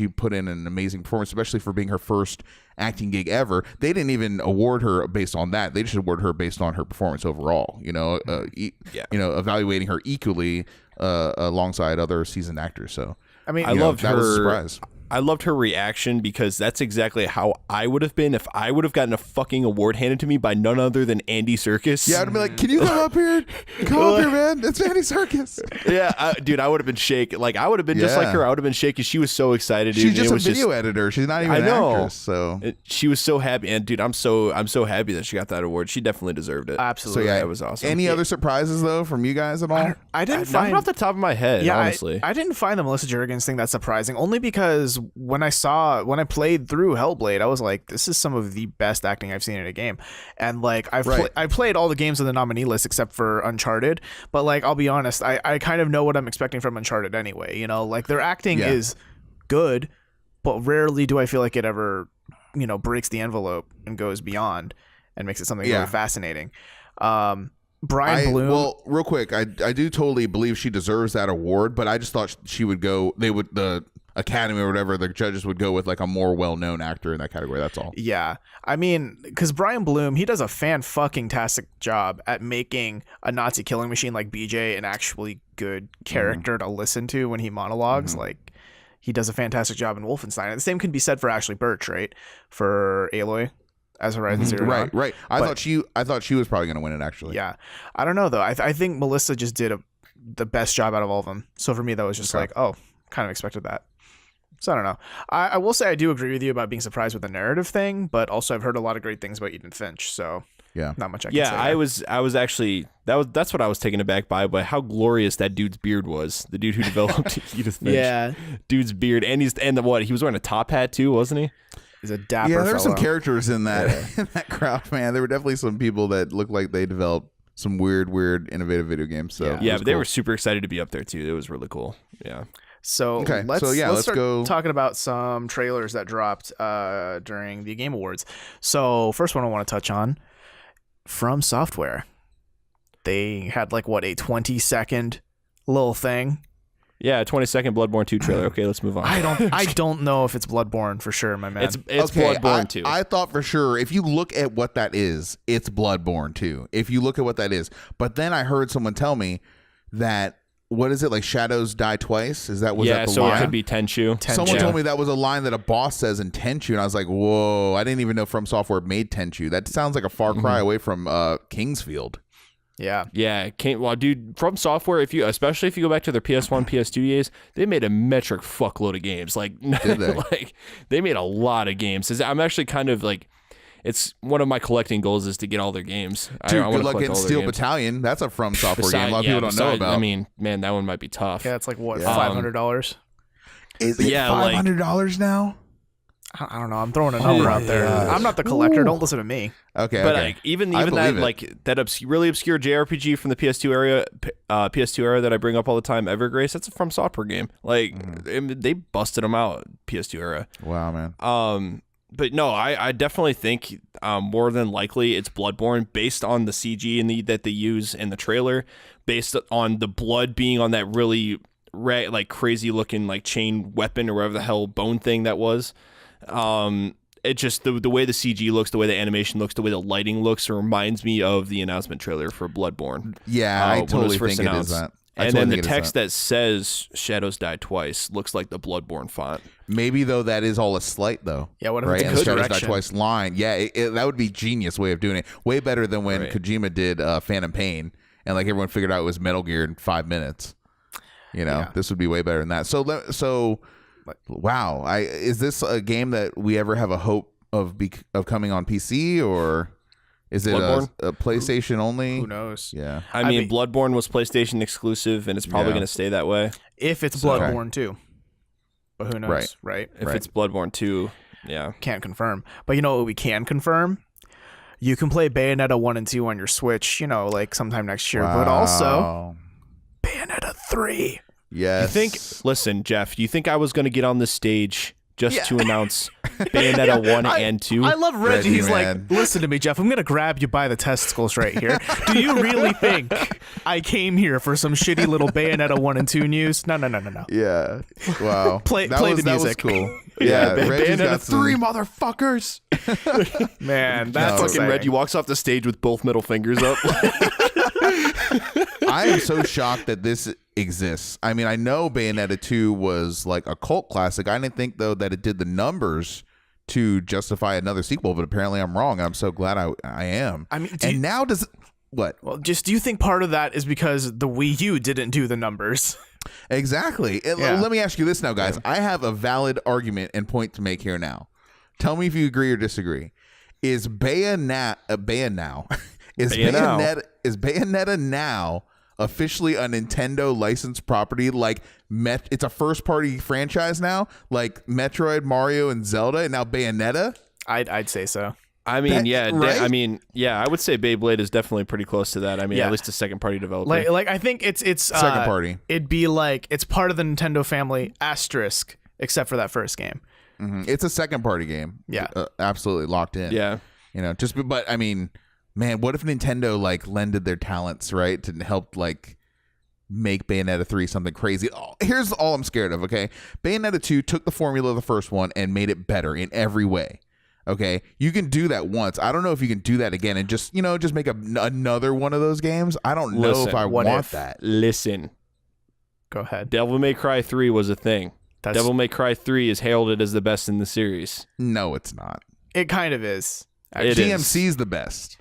put in an amazing performance, especially for being her first acting gig ever. They didn't even award her based on that. They just awarded her based on her performance overall. Evaluating her equally alongside other seasoned actors. So I mean, that was a surprise. I loved her reaction because that's exactly how I would have been if I would have gotten a fucking award handed to me by none other than Andy Serkis. Yeah, I'd be like, "Can you come up here? Come up here, man! It's Andy Serkis." Yeah, dude, I would have been shaking. Like I would have been just like her. I would have been shaking. She was so excited. Dude. She's just a video editor. She's not even an actress. So she was so happy, and dude, I'm so happy that she got that award. She definitely deserved it. Absolutely, so, yeah, that was awesome. Any other surprises though from you guys at all? I didn't find off the top of my head. Yeah, honestly, I didn't find the Melissa Jurgens thing that surprising. Only because when I played through Hellblade, I was like, this is some of the best acting I've seen in a game. And like I played all the games on the nominee list except for Uncharted, but like I'll be honest, I kind of know what I'm expecting from Uncharted anyway. Like their acting is good, but rarely do I feel like it ever breaks the envelope and goes beyond and makes it something really fascinating. Brian Bloom. Well, real quick, I do totally believe she deserves that award, but I just thought she would go. The Academy or whatever, the judges would go with like a more well-known actor in that category. That's all. Yeah, I mean, because Brian Bloom, he does a fan-fucking-tastic job at making a Nazi killing machine like BJ an actually good character to listen to when he monologues. Like, he does a fantastic job in Wolfenstein. And the same can be said for Ashley Birch, right? For Aloy as Horizon Zero Dawn. Right. I thought she was probably going to win it actually. Yeah, I don't know though. I think Melissa just did the best job out of all of them. So for me, that was just like, oh, kind of expected that. So I don't know. I will say I do agree with you about being surprised with the narrative thing, but also I've heard a lot of great things about Edith Finch. So yeah, not much I can say. Yeah, I was actually that's what I was taken aback by how glorious that dude's beard was. The dude who developed Edith Finch. Yeah, dude's beard, and he was wearing a top hat too, wasn't he? He's a dapper. Yeah, there were some characters in that crowd, man. There were definitely some people that looked like they developed some weird, innovative video games. So yeah, but they were super excited to be up there too. It was really cool. Yeah. So let's start go talking about some trailers that dropped during the Game Awards. So first one I want to touch on, From Software. They had like a 20-second little thing. Yeah, a 20-second Bloodborne 2 trailer. Okay, let's move on. I don't know if it's Bloodborne for sure, my man. It's Bloodborne 2. I thought for sure if you look at what that is, it's Bloodborne 2. If you look at what that is. But then I heard someone tell me that what is it, like Shadows Die Twice? Is that that the so line? It could be Tenchu. Someone told me that was a line that a boss says in Tenchu, and I was like, whoa, I didn't even know From Software made Tenchu. That sounds like a far cry away from Kingsfield. Yeah. Well, dude, From Software, especially if you go back to their PS1, PS2 days, they made a metric fuckload of games. Like, did they? Like, they made a lot of games. I'm actually kind of like, it's one of my collecting goals is to get all their games. Dude, good luck getting Steel Battalion. That's a From Software game. A lot of people don't know about. I mean, man, that one might be tough. Yeah, it's like what, $500? Is it $500 now? I don't know. I'm throwing a number out there. I'm not the collector. Don't listen to me. Okay, but like, even that really obscure JRPG from the PS2 era that I bring up all the time, Evergrace. That's a From Software game. Like they busted them out PS2 era. Wow, man. But no, I definitely think more than likely it's Bloodborne based on the CG that they use in the trailer, based on the blood being on that really like crazy looking like chain weapon or whatever the hell bone thing that was. It just the way the CG looks, the way the animation looks, the way the lighting looks, it reminds me of the announcement trailer for Bloodborne. Yeah, I totally think it is that. And then the text that says "Shadows Die Twice" looks like the Bloodborne font. Maybe though that is all a slight though. Yeah, what if right? it's And the Shadows Die Twice line? Yeah, that would be genius way of doing it. Way better than when Kojima did Phantom Pain, and like everyone figured out it was Metal Gear in 5 minutes. You know, this would be way better than that. So wow, is this a game that we ever have a hope of coming on PC, or is it a PlayStation only? Who knows? Yeah, I mean, Bloodborne was PlayStation exclusive, and it's probably going to stay that way. If it's Bloodborne 2. But who knows, right? If it's Bloodborne 2, yeah. Can't confirm. But you know what we can confirm? You can play Bayonetta 1 and 2 on your Switch, like sometime next year. But also, Bayonetta 3. Yes. Listen, Jeff, you think I was going to get on this stage just to announce Bayonetta 1 and 2? I love Reggie. He's like, listen to me, Jeff. I'm going to grab you by the testicles right here. Do you really think I came here for some shitty little Bayonetta 1 and 2 news? No. Yeah. Wow. Play the music. That was cool. Yeah. Bayonetta 3, motherfuckers. Man, that's fucking Reggie walks off the stage with both middle fingers up. I am so shocked that this exists. I mean, I know Bayonetta 2 was like a cult classic. I didn't think though that it did the numbers to justify another sequel, but apparently I'm wrong. I'm so glad I am. I mean, now does what? Well, do you think part of that is because the Wii U didn't do the numbers? Exactly. Let me ask you this now, guys. Yeah. I have a valid argument and point to make here now. Tell me if you agree or disagree. Is Bayonetta now officially a Nintendo licensed property? Like it's a first party franchise now, like Metroid, Mario, and Zelda, and now Bayonetta? I'd say so. I mean, right? I would say Beyblade is definitely pretty close to that. I mean, at least a second party developer. Like I think it's second party. It'd be like it's part of the Nintendo family asterisk, except for that first game. Mm-hmm. It's a second party game. Yeah, absolutely locked in. Yeah, but I mean, man, what if Nintendo like lended their talents right to help like make Bayonetta 3 something crazy? Here's all I'm scared of. Okay, Bayonetta 2 took the formula of the first one and made it better in every way. Okay, you can do that once. I don't know if you can do that again and just make another one of those games. I don't know if I want that. Listen, go ahead. Devil May Cry 3 was a thing. Devil May Cry 3 is heralded as the best in the series. No, it's not. It kind of is. DMC's the best.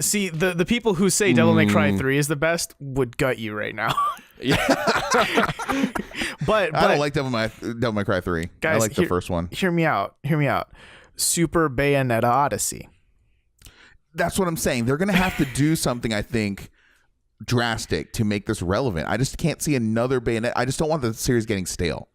See, the people who say Devil May Cry 3 is the best would gut you right now. Yeah. but I don't like Devil May Cry 3. Guys, I like the first one. Hear me out. Super Bayonetta Odyssey. That's what I'm saying. They're going to have to do something, I think, drastic to make this relevant. I just can't see another Bayonetta. I just don't want the series getting stale.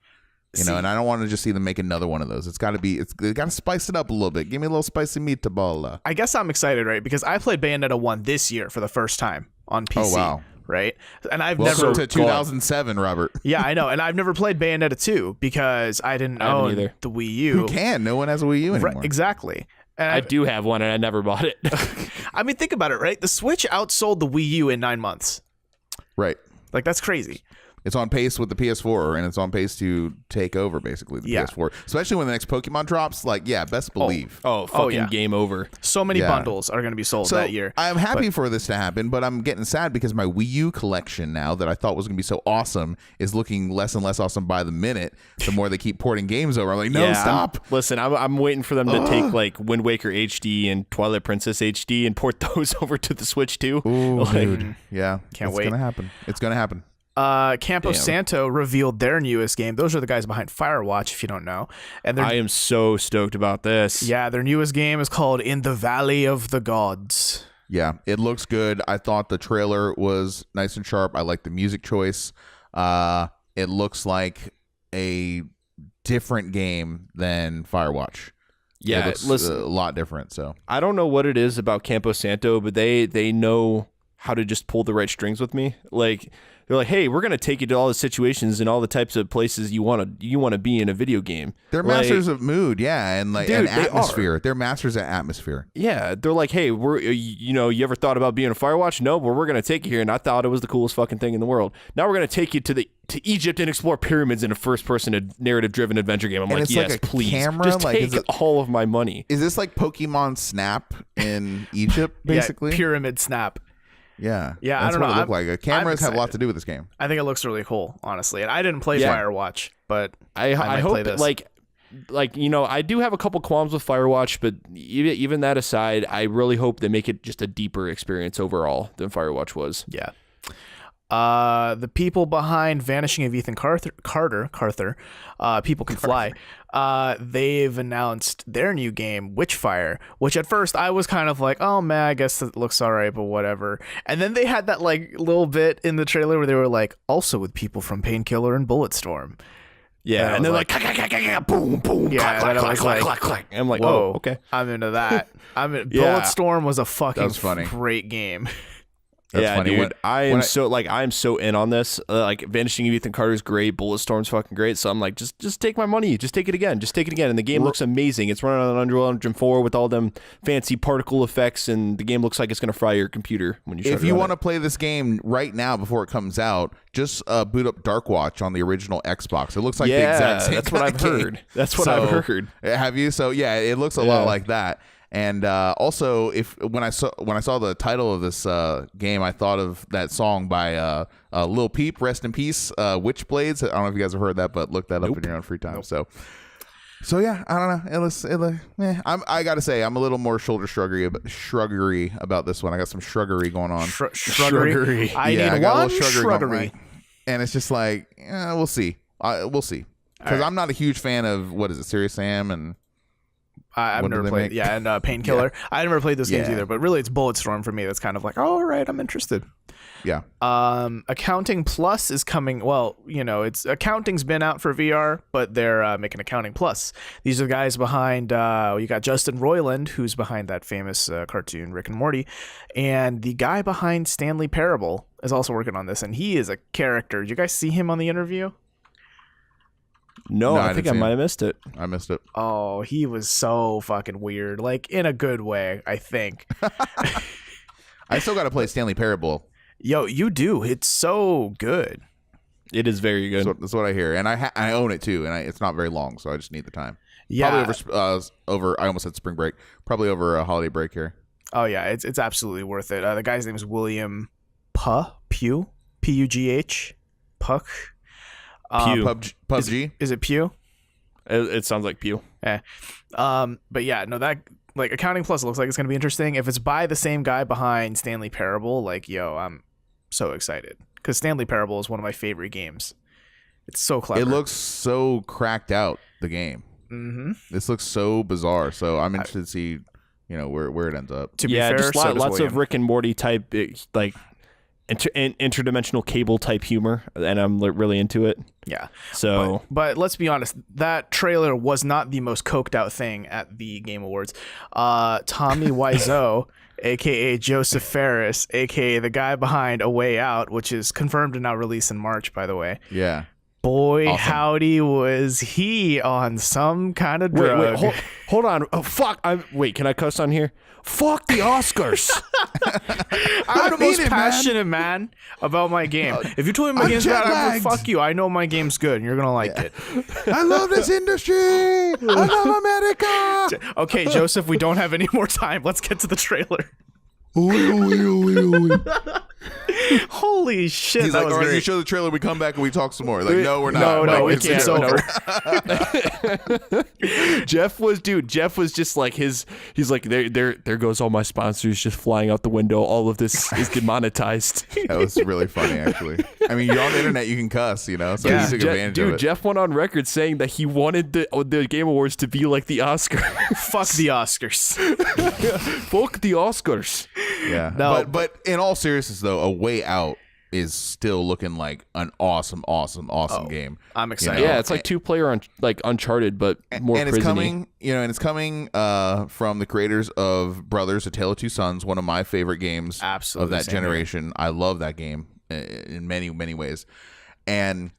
And I don't want to just see them make another one of those. They got to spice it up a little bit. Give me a little spicy meatball. I guess I'm excited, right? Because I played Bayonetta 1 this year for the first time on PC. Oh, wow. Right? And I've Welcome never to 2007, Robert. Yeah, I know. And I've never played Bayonetta 2 because I didn't own the Wii U. Who can? No one has a Wii U anymore. Right, exactly. And I do have one and I never bought it. I mean, think about it, right? The Switch outsold the Wii U in 9 months. Right. Like, that's crazy. It's on pace with the PS4, and it's on pace to take over, basically, the PS4. Especially when the next Pokemon drops, best believe. Game over. So many bundles are going to be sold that year. I'm happy for this to happen, but I'm getting sad because my Wii U collection now that I thought was going to be so awesome is looking less and less awesome by the minute. The more they keep porting games over. I'm like, no, stop. I'm waiting for them to take, Wind Waker HD and Twilight Princess HD and port those over to the Switch, too. Ooh, dude. Yeah. Can't wait. It's going to happen. It's going to happen. Campo Santo revealed their newest game. Those are the guys behind Firewatch, if you don't know. And I am so stoked about this. Yeah, their newest game is called In the Valley of the Gods. Yeah, it looks good. I thought the trailer was nice and sharp. I like the music choice. It looks like a different game than Firewatch. Yeah, it looks a lot different. So I don't know what it is about Campo Santo, but they know how to just pull the right strings with me. They're like, hey, we're gonna take you to all the situations and all the types of places you want to be in a video game. They're masters of mood, and like dude, and atmosphere. They're masters at atmosphere. Yeah, they're like, hey, we're you ever thought about being a Firewatch? No, but we're gonna take you here, and I thought it was the coolest fucking thing in the world. Now we're gonna take you to Egypt and explore pyramids in a first-person narrative-driven adventure game. I'm like, yes, please, just take all of my money. Is this like Pokemon Snap in Egypt, basically? Yeah, Pyramid Snap. Yeah. Yeah, that's I don't what know. it looked like. Cameras have a lot to do with this game. I think it looks really cool, honestly. And I didn't play Firewatch, but I hope play this. Like I do have a couple qualms with Firewatch, but even that aside, I really hope they make it just a deeper experience overall than Firewatch was. Yeah. The people behind Vanishing of Ethan Carter, People Can Fly, they've announced their new game, Witchfire, which at first I was kind of like, oh man, I guess it looks all right, but whatever. And then they had that like little bit in the trailer where they were like, also with people from Painkiller and Bulletstorm. Yeah, and they're like boom, boom, yeah, clack, clack. I'm like, whoa, okay. I'm into that. Bulletstorm was a fucking great game. That's funny. Dude, I'm so in on this. Like Vanishing of Ethan Carter's great, Bulletstorm's fucking great. So I'm like, just take my money, just take it again, And the game looks amazing. It's running on Unreal Engine 4 with all them fancy particle effects, and the game looks like it's gonna fry your computer when you. If you want to play this game right now before it comes out, just boot up Darkwatch on the original Xbox. It looks like the exact same. That's what I've heard. That's what I've heard. Have you? So yeah, it looks a lot like that. And also, when I saw the title of this game, I thought of that song by Lil Peep, rest in peace, Witchblades. I don't know if you guys have heard that, but look that up in your own free time. So yeah, I don't know. I gotta say, I'm a little more shruggery about this one. I got some shruggery going on. Shruggery. I need one shruggery. And it's just like, we'll see. We'll see. Because I'm not a huge fan of Serious Sam and. I've never played, and Painkiller. Yeah. I never played those games either, but really it's Bulletstorm for me. That's kind of like, all right, I'm interested. Yeah. Accounting Plus is coming. Well, Accounting's been out for VR, but they're making Accounting Plus. These are the guys behind. You got Justin Roiland, who's behind that famous cartoon Rick and Morty, and the guy behind Stanley Parable is also working on this, and he is a character. Did you guys see him on the interview? No, I think I might have missed it. I missed it. Oh, he was so fucking weird, like in a good way, I think. I still got to play Stanley Parable. Yo, you do. It's so good. It is very good. That's what I hear, and I own it too, and it's not very long, so I just need the time. Yeah, probably over. I almost said spring break. Probably over a holiday break here. Oh yeah, it's absolutely worth it. The guy's name is William Pugh, P-U-G-H, Puck. PUBG. Is it Pew? It sounds like Pew. But yeah, no, that like Accounting Plus looks like it's gonna be interesting. If it's by the same guy behind Stanley Parable, like I'm so excited because Stanley Parable is one of my favorite games. It's so clever. It looks so cracked out. The game. Mm-hmm. This looks so bizarre. So I'm interested to see, where it ends up. To be fair, just lots of Rick and Morty type like. Interdimensional cable type humor, and I'm really into it. Yeah. So, but let's be honest, that trailer was not the most coked out thing at the Game Awards. Tommy Wiseau, aka Joseph Ferris, aka the guy behind A Way Out, which is confirmed to now release in March, by the way. Yeah. Boy, awesome. Howdy, was he on some kind of drug. Wait, hold on. Oh, fuck. Can I cuss on here? Fuck the Oscars. I'm the most passionate man about my game. If you told me my game's bad, fuck you. I know my game's good, and you're going to like it. I love this industry. I love America. Okay, Joseph, we don't have any more time. Let's get to the trailer. Holy shit. He's like, all right, you show the trailer, we come back and we talk some more. Like, no, we're not. No, it's over. Jeff was just like he's like, there goes all my sponsors just flying out the window. All of this is demonetized. That was really funny, actually. I mean, you're on the internet, you can cuss, so he took advantage of it. Jeff went on record saying that he wanted the Game Awards to be like the Oscars. Fuck the Oscars. Fuck the Oscars. Yeah. No, but in all seriousness, though, A Way Out is still looking like an awesome game. I'm excited. Yeah, it's like 2-player like Uncharted, but more and it's coming, from the creators of Brothers: A Tale of Two Sons, one of my favorite games of that generation. I love that game. in many ways. And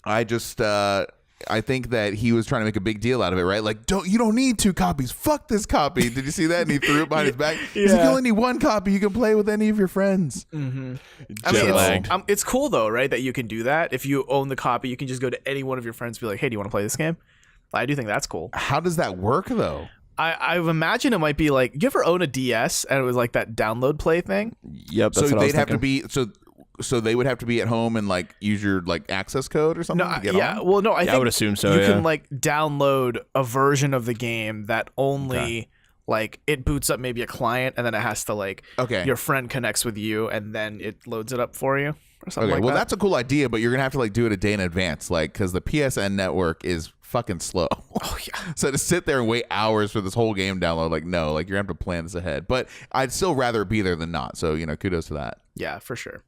I just I think that he was trying to make a big deal out of it, right? Like, you don't need 2 copies. Fuck this copy. Did you see that? And he threw it behind his back. He's like, you only need 1 copy. You can play with any of your friends. Mm-hmm. I mean, it's cool though, right? That you can do that. If you own the copy, you can just go to any one of your friends and be like, hey, do you want to play this game? I do think that's cool. How does that work though? I imagine it might be like, you ever own a DS and it was like that download play thing? Yep. That's so what they'd have to be so they would have to be at home and like use your like access code or something to get on? Well, no, I think I would assume so. You can like download a version of the game that only like it boots up maybe a client and then it has to like your friend connects with you and then it loads it up for you or something like that. Well, that's a cool idea, but you're gonna have to like do it a day in advance, like because the PSN network is fucking slow. Oh yeah. So to sit there and wait hours for this whole game download, like no, like you're gonna have to plan this ahead. But I'd still rather be there than not. So kudos to that. Yeah, for sure.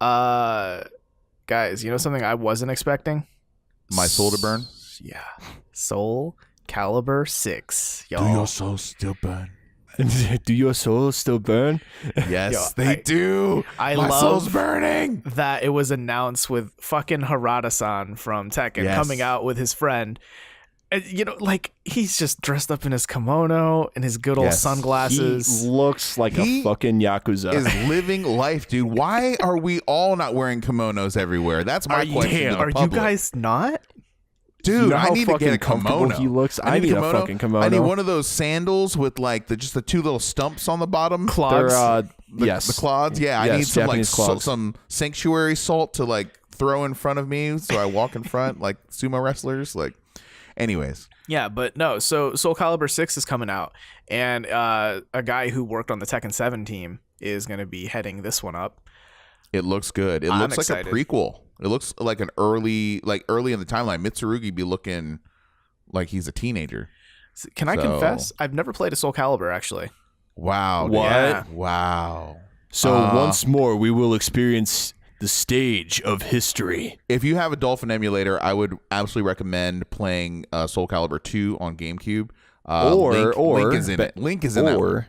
Guys, you know something I wasn't expecting? My soul to burn? Yeah. Soul Calibur 6. Y'all. Do your soul still burn? Do your soul still burn? Yes, they do. My soul's burning. That it was announced with fucking Harada-san from Tekken coming out with his friend. And, like he's just dressed up in his kimono and his good old sunglasses. He looks like a fucking Yakuza. Is living life, dude. Why are we all not wearing kimonos everywhere? That's my question. Are you guys not? Dude, I need to get a kimono. He looks. I need a fucking kimono. I need one of those sandals with like just the 2 little stumps on the bottom. Clogs. The clods. Yeah, I need some Japanese some sanctuary salt to like throw in front of me so I walk in front like sumo wrestlers. Like, anyways. Yeah, but no. So Soul Calibur 6 is coming out, and a guy who worked on the Tekken 7 team is going to be heading this one up. It looks good. It looks like a prequel. It looks like an early in the timeline. Mitsurugi be looking like he's a teenager. Can I confess? I've never played a Soul Calibur, actually. Wow. What? Yeah. Wow. So once more, we will experience the stage of history. If you have a Dolphin emulator, I would absolutely recommend playing Soul Calibur 2 on GameCube. Link is in it. Link is in that. Or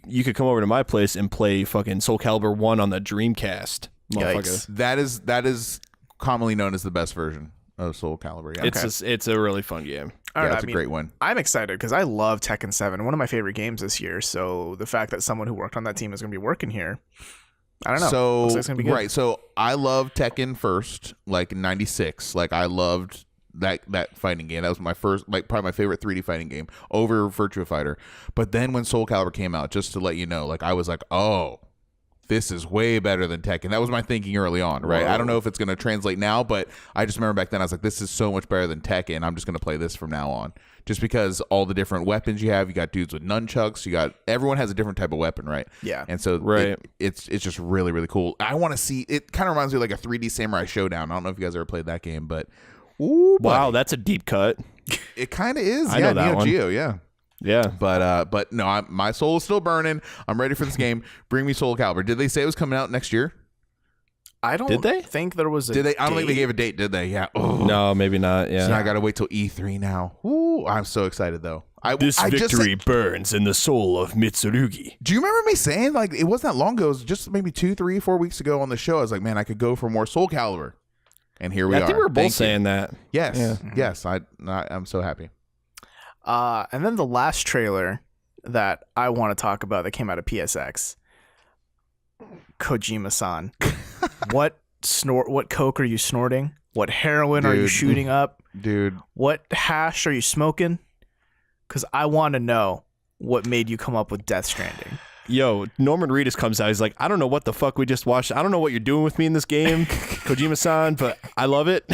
you could come over to my place and play fucking Soul Calibur 1 on the Dreamcast. Yikes. That is commonly known as the best version of Soul Calibur. Yeah. It's a really fun game. It's a great one. I'm excited because I love Tekken 7, one of my favorite games this year. So the fact that someone who worked on that team is going to be working here, I don't know. So looks like it's gonna be good. Right. So I loved Tekken first, like in '96. Like I loved that fighting game. That was my first, like probably my favorite 3D fighting game over Virtua Fighter. But then when Soul Calibur came out, just to let you know, like I was like, oh, this is way better than Tekken. That was my thinking early on, right? Whoa. I don't know if it's going to translate now, but I just remember back then I was like, this is so much better than Tekken. I'm just going to play this from now on. Just because all the different weapons you have, you got dudes with nunchucks, everyone has a different type of weapon, right? Yeah. And so it's just really, really cool. I want to see, it kind of reminds me of like a 3D Samurai Showdown. I don't know if you guys ever played that game, but wow, that's a deep cut. It kind of is. I know that Neo Geo, yeah. Yeah, but no, my soul is still burning. I'm ready for this game. Bring me Soul Calibur. Did they say it was coming out next year? I don't. Did they? Think there was a Did they? I don't think they gave a date. Did they? Yeah. Oh. No, maybe not. Yeah. So I got to wait till E3 now. Ooh, I'm so excited though. This victory burns in the soul of Mitsurugi. Do you remember me saying like it wasn't that long ago? It was just maybe 2, 3, 4 weeks ago on the show. I was like, man, I could go for more Soul Calibur, and here we are. I think we were both saying that. Yes. Yeah. Yes. I'm so happy. And then the last trailer that I want to talk about that came out of PSX, Kojima-san. What coke are you snorting? What heroin are you shooting up? Dude. What hash are you smoking? Because I want to know what made you come up with Death Stranding. Yo, Norman Reedus comes out. He's like, I don't know what the fuck we just watched. I don't know what you're doing with me in this game, Kojima-san, but I love it.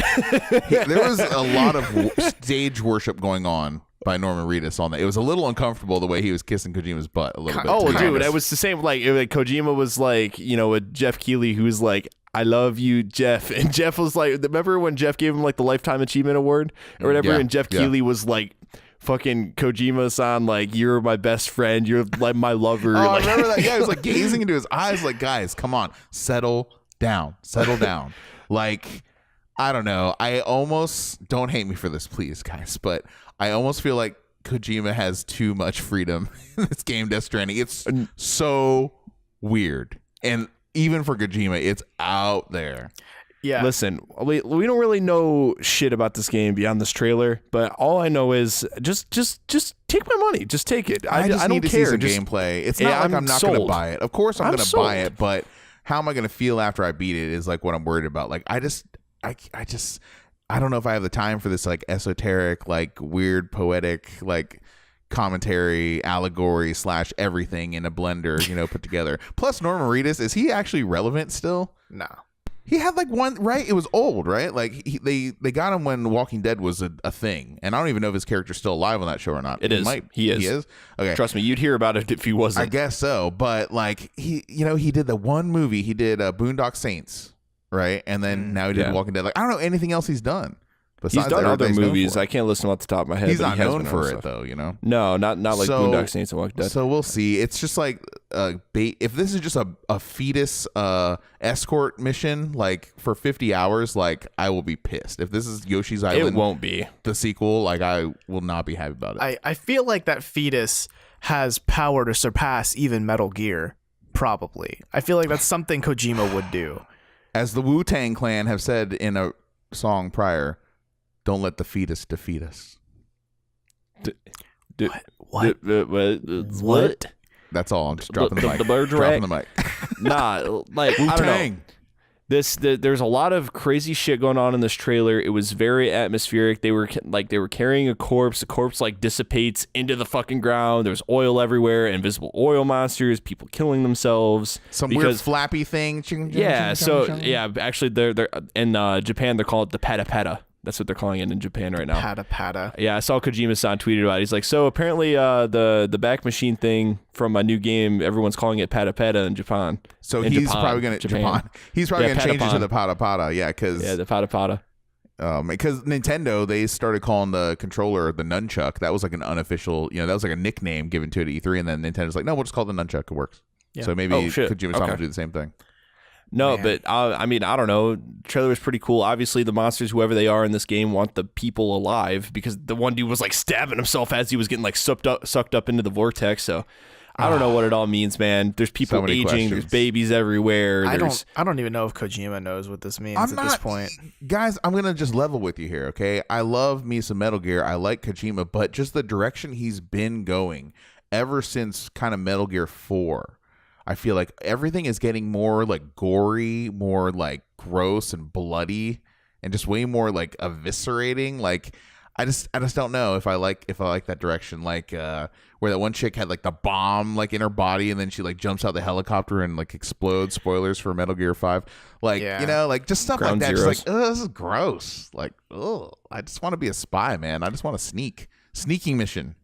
There was a lot of stage worship going on by Norman Reedus on that. It was a little uncomfortable the way he was kissing Kojima's butt a little bit. Oh, dude, it was the same. Like Kojima was like, with Jeff Keighley, who was like, I love you, Jeff. And Jeff was like, remember when Jeff gave him like the Lifetime Achievement Award or whatever? Yeah, and Jeff Keighley was like, fucking Kojima-san, like, you're my best friend. You're like my lover. I remember that. Yeah, he was like gazing into his eyes like, guys, come on, settle down. Like, I don't know. I almost, don't hate me for this, please, guys, but I almost feel like Kojima has too much freedom in this game, Death Stranding. It's so weird. And even for Kojima, it's out there. Yeah. Listen, we don't really know shit about this game beyond this trailer, but all I know is just take my money. Just take it. I just don't need to care. see some gameplay. It's not like I'm not going to buy it. Of course I'm going to buy it, but how am I going to feel after I beat it is like what I'm worried about. Like I don't know if I have the time for this like esoteric, like weird poetic, like commentary, allegory / everything in a blender, you know, put together. Plus Norman Reedus, is he actually relevant still? No. He had like one, right? It was old, right? Like they got him when Walking Dead was a thing, and I don't even know if his character's still alive on that show or not. He is. He is. Okay, trust me, you'd hear about it if he wasn't. I guess so, but like he did the one movie. He did Boondock Saints, right? And then now he did Walking Dead. Like I don't know anything else he's done. He's done other movies. I can't list them off the top of my head. He's not known for it, though, you know? No, not like Boondock Saints and Walking Dead. So we'll see. It's just like if this is just a fetus escort mission, like for 50 hours, like I will be pissed. If this is Yoshi's Island, it won't be the sequel. Like I will not be happy about it. I feel like that fetus has power to surpass even Metal Gear. Probably. I feel like that's something Kojima would do. As the Wu-Tang Clan have said in a song prior, don't let the fetus defeat us. What? That's all. I'm just dropping the mic. Dropping the mic. Nah, like I don't know. There's a lot of crazy shit going on in this trailer. It was very atmospheric. They were carrying a corpse. The corpse like dissipates into the fucking ground. There's oil everywhere. Invisible oil monsters. People killing themselves. Weird flappy thing. Actually, they're in Japan. They're called the pata pata. That's what they're calling it in Japan right now. Pata pata. Yeah, I saw Kojima-san tweeted about it. He's like, so apparently the back machine thing from a new game, everyone's calling it pata pata in Japan. So he's probably going to He's probably going to change it to the pata pata. Yeah, the pata pata. Because Nintendo, they started calling the controller the nunchuck. That was like an unofficial, that was like a nickname given to it at E3, and then Nintendo's like, no, we'll just call it the nunchuck. It works. Yeah. So maybe Kojima-san will do the same thing. No, man. But I mean, I don't know. Trailer was pretty cool. Obviously, the monsters, whoever they are in this game, want the people alive because the one dude was like stabbing himself as he was getting like sucked up into the vortex. So I don't know what it all means, man. There's people aging. Questions. There's babies everywhere. I don't even know if Kojima knows what this means this point. Guys, I'm gonna just level with you here, okay? I love me some Metal Gear. I like Kojima, but just the direction he's been going ever since kind of Metal Gear 4. I feel like everything is getting more like gory, more like gross and bloody, and just way more like eviscerating. Like I just don't know if I like that direction. Like where that one chick had like the bomb like in her body, and then she like jumps out the helicopter and like explodes. Spoilers for Metal Gear 5. Like like just stuff Ground like that. Zeroes. Just like this is gross. Like I just want to be a spy, man. I just want to sneaking mission.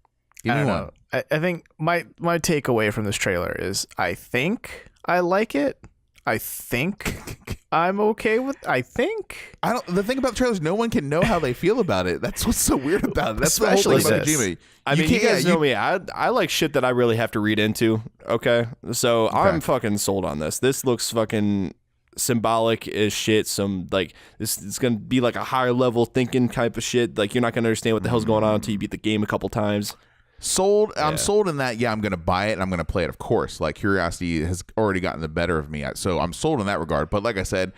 Give me one. I think my takeaway from this trailer is I think I like it. I think I'm okay with. I think the thing about the trailers, no one can know how they feel about it. That's what's so weird about it. That's especially the whole thing about Kojima. I mean, you guys know me. I like shit that I really have to read into. Okay, so I'm fucking sold on this. This looks fucking symbolic as shit. Some like this it's gonna be like a higher level thinking type of shit. Like you're not gonna understand what the hell's going on until you beat the game a couple times. Sold. I'm sold in that. Yeah, I'm going to buy it and I'm going to play it. Of course, like curiosity has already gotten the better of me. So I'm sold in that regard. But like I said,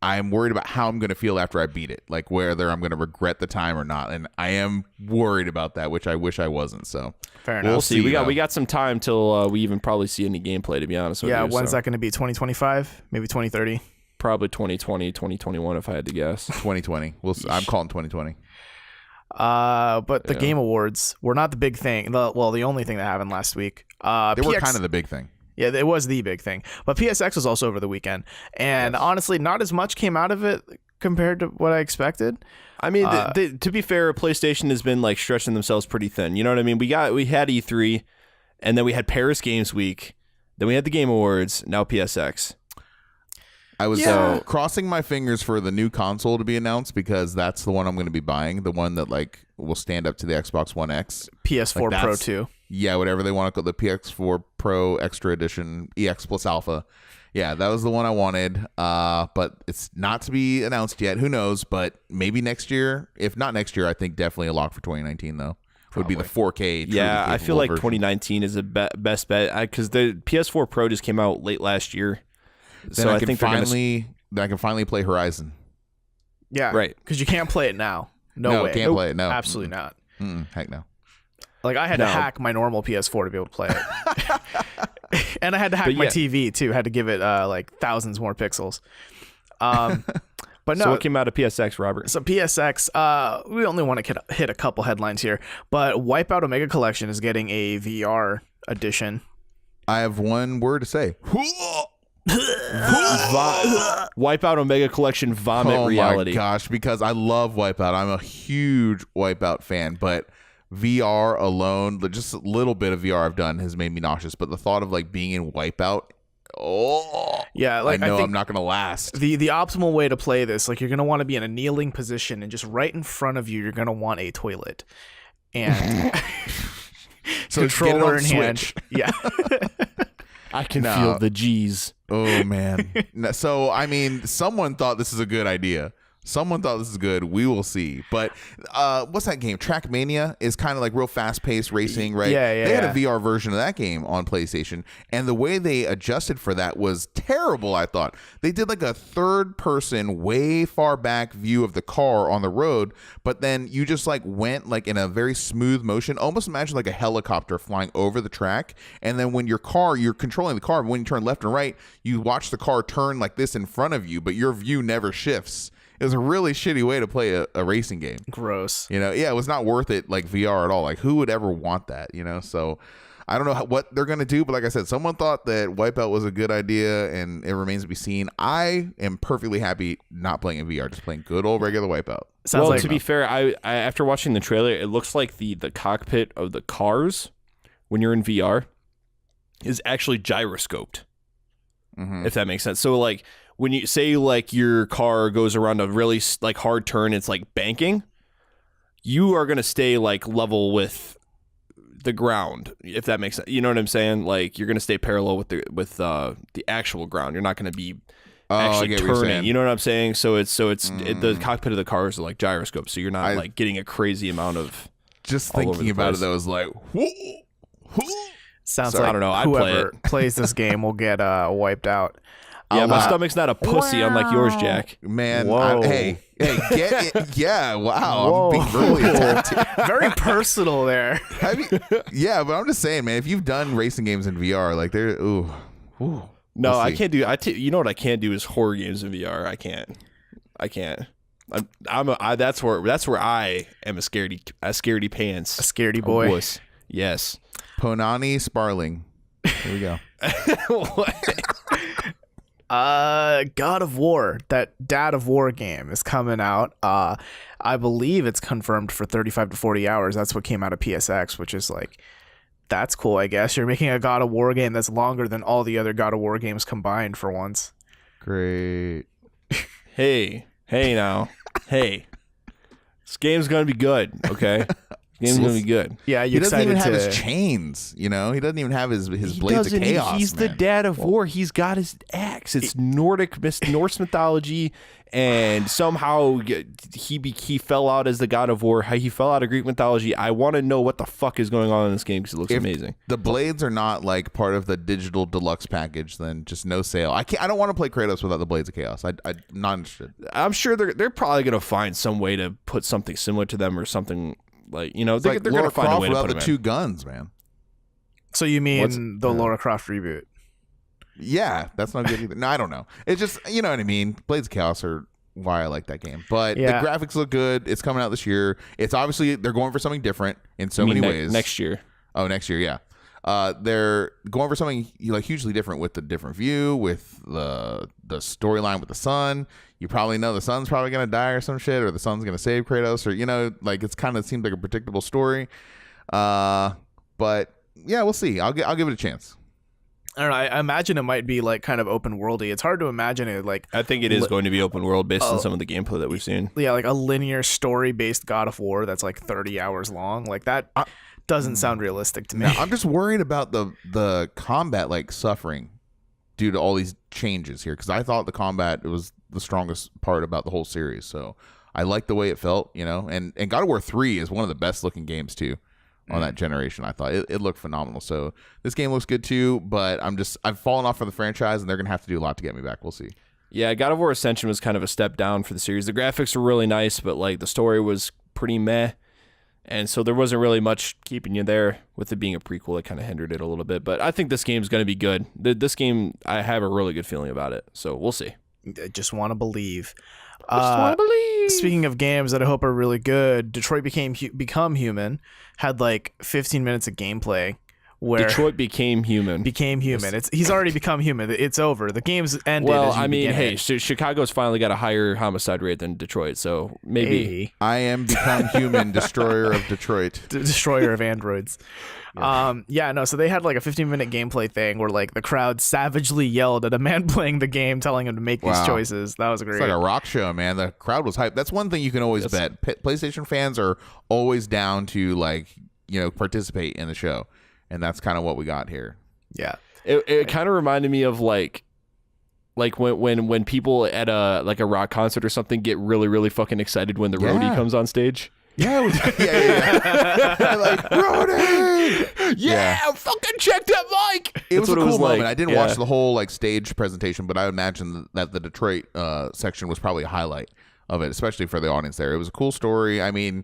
I'm worried about how I'm going to feel after I beat it, like whether I'm going to regret the time or not. And I am worried about that, which I wish I wasn't. So fair enough. We'll see. We got some time till we even probably see any gameplay, to be honest with you. Yeah, when's that going to be? 2025? Maybe 2030? Probably 2020, 2021, if I had to guess. 2020. I'm calling 2020. But the Game Awards were not the big thing. The only thing that happened last week. They were kind of the big thing. Yeah, it was the big thing. But PSX was also over the weekend, and honestly, not as much came out of it compared to what I expected. I mean, to be fair, PlayStation has been like stretching themselves pretty thin. You know what I mean? We had E3, and then we had Paris Games Week, then we had the Game Awards. Now PSX. I was crossing my fingers for the new console to be announced because that's the one I'm going to be buying. The one that like will stand up to the Xbox One X. PS4 like Pro 2. Yeah, whatever they want to call the PS4 Pro Extra Edition, EX Plus Alpha. Yeah, that was the one I wanted. But it's not to be announced yet. Who knows? But maybe next year. If not next year, I think definitely a lock for 2019 though. Would be the 4K. Yeah, I feel like 2019 is the best bet because the PS4 Pro just came out late last year. So I think I can finally play Horizon. Yeah, right. Because you can't play it now. No way. Can't play it. No, absolutely not. Heck no. Like I had to hack my normal PS4 to be able to play it, and I had to hack my TV too. Had to give it like thousands more pixels. But no. So what came out of PSX, Robert? So PSX, we only want to hit a couple headlines here, but Wipeout Omega Collection is getting a VR edition. I have one word to say. Wipeout Omega Collection vomit reality. Oh my gosh, because I love Wipeout. I'm a huge Wipeout fan, but VR alone, just a little bit of VR I've done has made me nauseous. But the thought of like being in Wipeout, yeah, like I know I'm not gonna last. The optimal way to play this, like you're gonna want to be in a kneeling position, and just right in front of you, you're gonna want a toilet, and so controller in hand. Yeah, I can feel the G's. Oh man. So I mean, someone thought this is a good idea. Someone thought this is good. We will see. But what's that game? Trackmania is kind of like real fast-paced racing, right? Yeah. They had a VR version of that game on PlayStation, and the way they adjusted for that was terrible, I thought. They did like a third-person, way far back view of the car on the road, but then you just like went like in a very smooth motion. Almost imagine like a helicopter flying over the track, and then when you're controlling the car, when you turn left and right, you watch the car turn like this in front of you, but your view never shifts. It was a really shitty way to play a racing game. Gross. Yeah, it was not worth it like VR at all. Like who would ever want that, So I don't know what they're going to do, but like I said, someone thought that Wipeout was a good idea and it remains to be seen. I am perfectly happy not playing in VR, just playing good old regular Wipeout. To be fair, I after watching the trailer, it looks like the cockpit of the cars when you're in VR is actually gyroscoped. If that makes sense. So like when you say like your car goes around a really like hard turn, it's like banking, you are going to stay like level with the ground, if that makes sense. You know what I'm saying? Like you're going to stay parallel with the actual ground. You're not going to be actually turning. You know what I'm saying? So the cockpit of the cars are like gyroscopes, so you're not like getting a crazy amount of. Just thinking about it, though, is like. Sounds like I don't know. Whoever plays this game will get wiped out. Yeah, my stomach's not a pussy, unlike yours, Jack. Man, hey, get it. Yeah, wow. Whoa. I'm being verbally attacked here. Very personal there. Yeah, but I'm just saying, man, if you've done racing games in VR, like they're, No, I can't do. You know what I can't do is horror games in VR. I can't. That's where I am a scaredy pants. A scaredy boy. Wuss. Yes. Ponani Sparling. Here we go. God of War, that Dad of War game is coming out. I believe it's confirmed for 35 to 40 hours. That's what came out of PSX, which is like, that's cool, I guess. You're making a God of War game that's longer than all the other God of War games combined for once. Great. Hey now. Hey. This game's going to be good, okay? Game's gonna be good. Yeah, he doesn't even have his chains. He doesn't even have his blades of chaos. He's the Dad of War. He's got his axe. It's Norse mythology, and somehow he fell out as the God of War. How he fell out of Greek mythology. I want to know what the fuck is going on in this game because it looks amazing. The blades are not like part of the digital deluxe package. Then just no sale. I don't want to play Kratos without the blades of chaos. I'm not interested. I'm sure they're probably gonna find some way to put something similar to them or something. Like, they're like going to find a way to put the two guns, man. So you mean the Lara Croft reboot? Yeah, that's not good either. No, I don't know. It's just, you know what I mean? Blades of Chaos are why I like that game. But the graphics look good. It's coming out this year. It's obviously, they're going for something different in so many ways. Next year. Oh, next year, yeah. They're going for something like hugely different with the different view, with the storyline with the son. You probably know the son's probably going to die or some shit, or the son's going to save Kratos, or, like it's kind of seems like a predictable story. But yeah, we'll see. I'll give it a chance. I don't know. I imagine it might be like kind of open worldy. It's hard to imagine it like. I think it is going to be open world based on some of the gameplay that we've seen. Yeah, like a linear story based God of War that's like 30 hours long. Like that doesn't sound realistic to me. I'm just worried about the combat like suffering due to all these changes here, because I thought the combat was the strongest part about the whole series. So I like the way it felt, and God of War 3 is one of the best looking games too. on that generation. I thought it looked phenomenal. So this game looks good too, but I've fallen off for the franchise, and they're gonna have to do a lot to get me back. We'll see. Yeah, God of War Ascension was kind of a step down for the series. The graphics were really nice, but like the story was pretty meh. And so there wasn't really much keeping you there. With it being a prequel, it kind of hindered it a little bit. But I think this game's going to be good. This game, I have a really good feeling about it. So we'll see. I just want to believe. Speaking of games that I hope are really good, Detroit Become Human had like 15 minutes of gameplay. Where Detroit became human. He's already become human. It's over. The game's ended. Well, I mean, hey, Chicago's finally got a higher homicide rate than Detroit, so maybe. Hey. I am become human, destroyer of Detroit. Destroyer of androids. So they had like a 15-minute gameplay thing where like the crowd savagely yelled at a man playing the game, telling him to make these choices. That was great. It's like a rock show, man. The crowd was hyped. That's one thing you can always bet. PlayStation fans are always down to participate in the show. And that's kind of what we got here. Yeah. It kind of reminded me of like when people at a rock concert or something get really, really fucking excited when the roadie comes on stage. Yeah. Like, roadie! Yeah, fucking check that mic! It was a cool moment. I didn't watch the whole stage presentation, but I imagine that the Detroit section was probably a highlight of it, especially for the audience there. It was a cool story. I mean,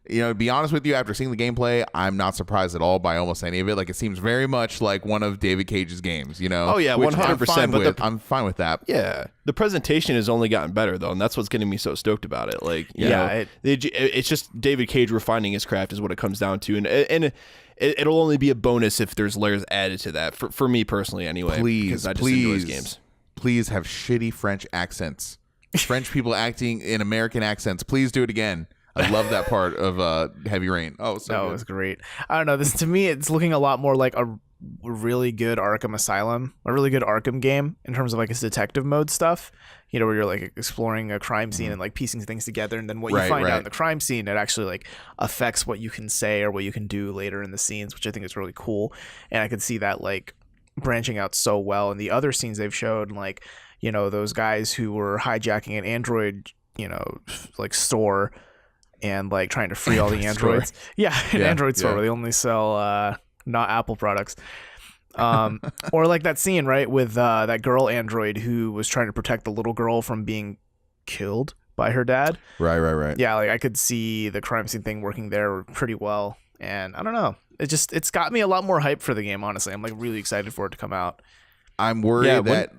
to be honest with you, after seeing the gameplay, I'm not surprised at all by almost any of it. Like, it seems very much like one of David Cage's games, Oh, yeah, 100%. I'm fine with that. Yeah. The presentation has only gotten better, though, and that's what's getting me so stoked about it. Like, it's just David Cage refining his craft is what it comes down to. And it'll only be a bonus if there's layers added to that, for me personally anyway. Because I just enjoy his games. Please have shitty French accents. French people acting in American accents. Please do it again. I love that part of Heavy Rain. Oh, so it was great. I don't know. This to me, it's looking a lot more like a really good Arkham Asylum, a really good Arkham game in terms of like its detective mode stuff. Where you're like exploring a crime scene and like piecing things together, and then what you find out in the crime scene, it actually like affects what you can say or what you can do later in the scenes, which I think is really cool. And I could see that like branching out so well in the other scenes they've showed, like those guys who were hijacking an Android, like store. And like trying to free all the androids. An Android store where they only sell not Apple products. Or like that scene, right, with that girl android who was trying to protect the little girl from being killed by her dad. Right. Yeah, like I could see the crime scene thing working there pretty well. And I don't know. It's got me a lot more hype for the game, honestly. I'm like really excited for it to come out. I'm worried that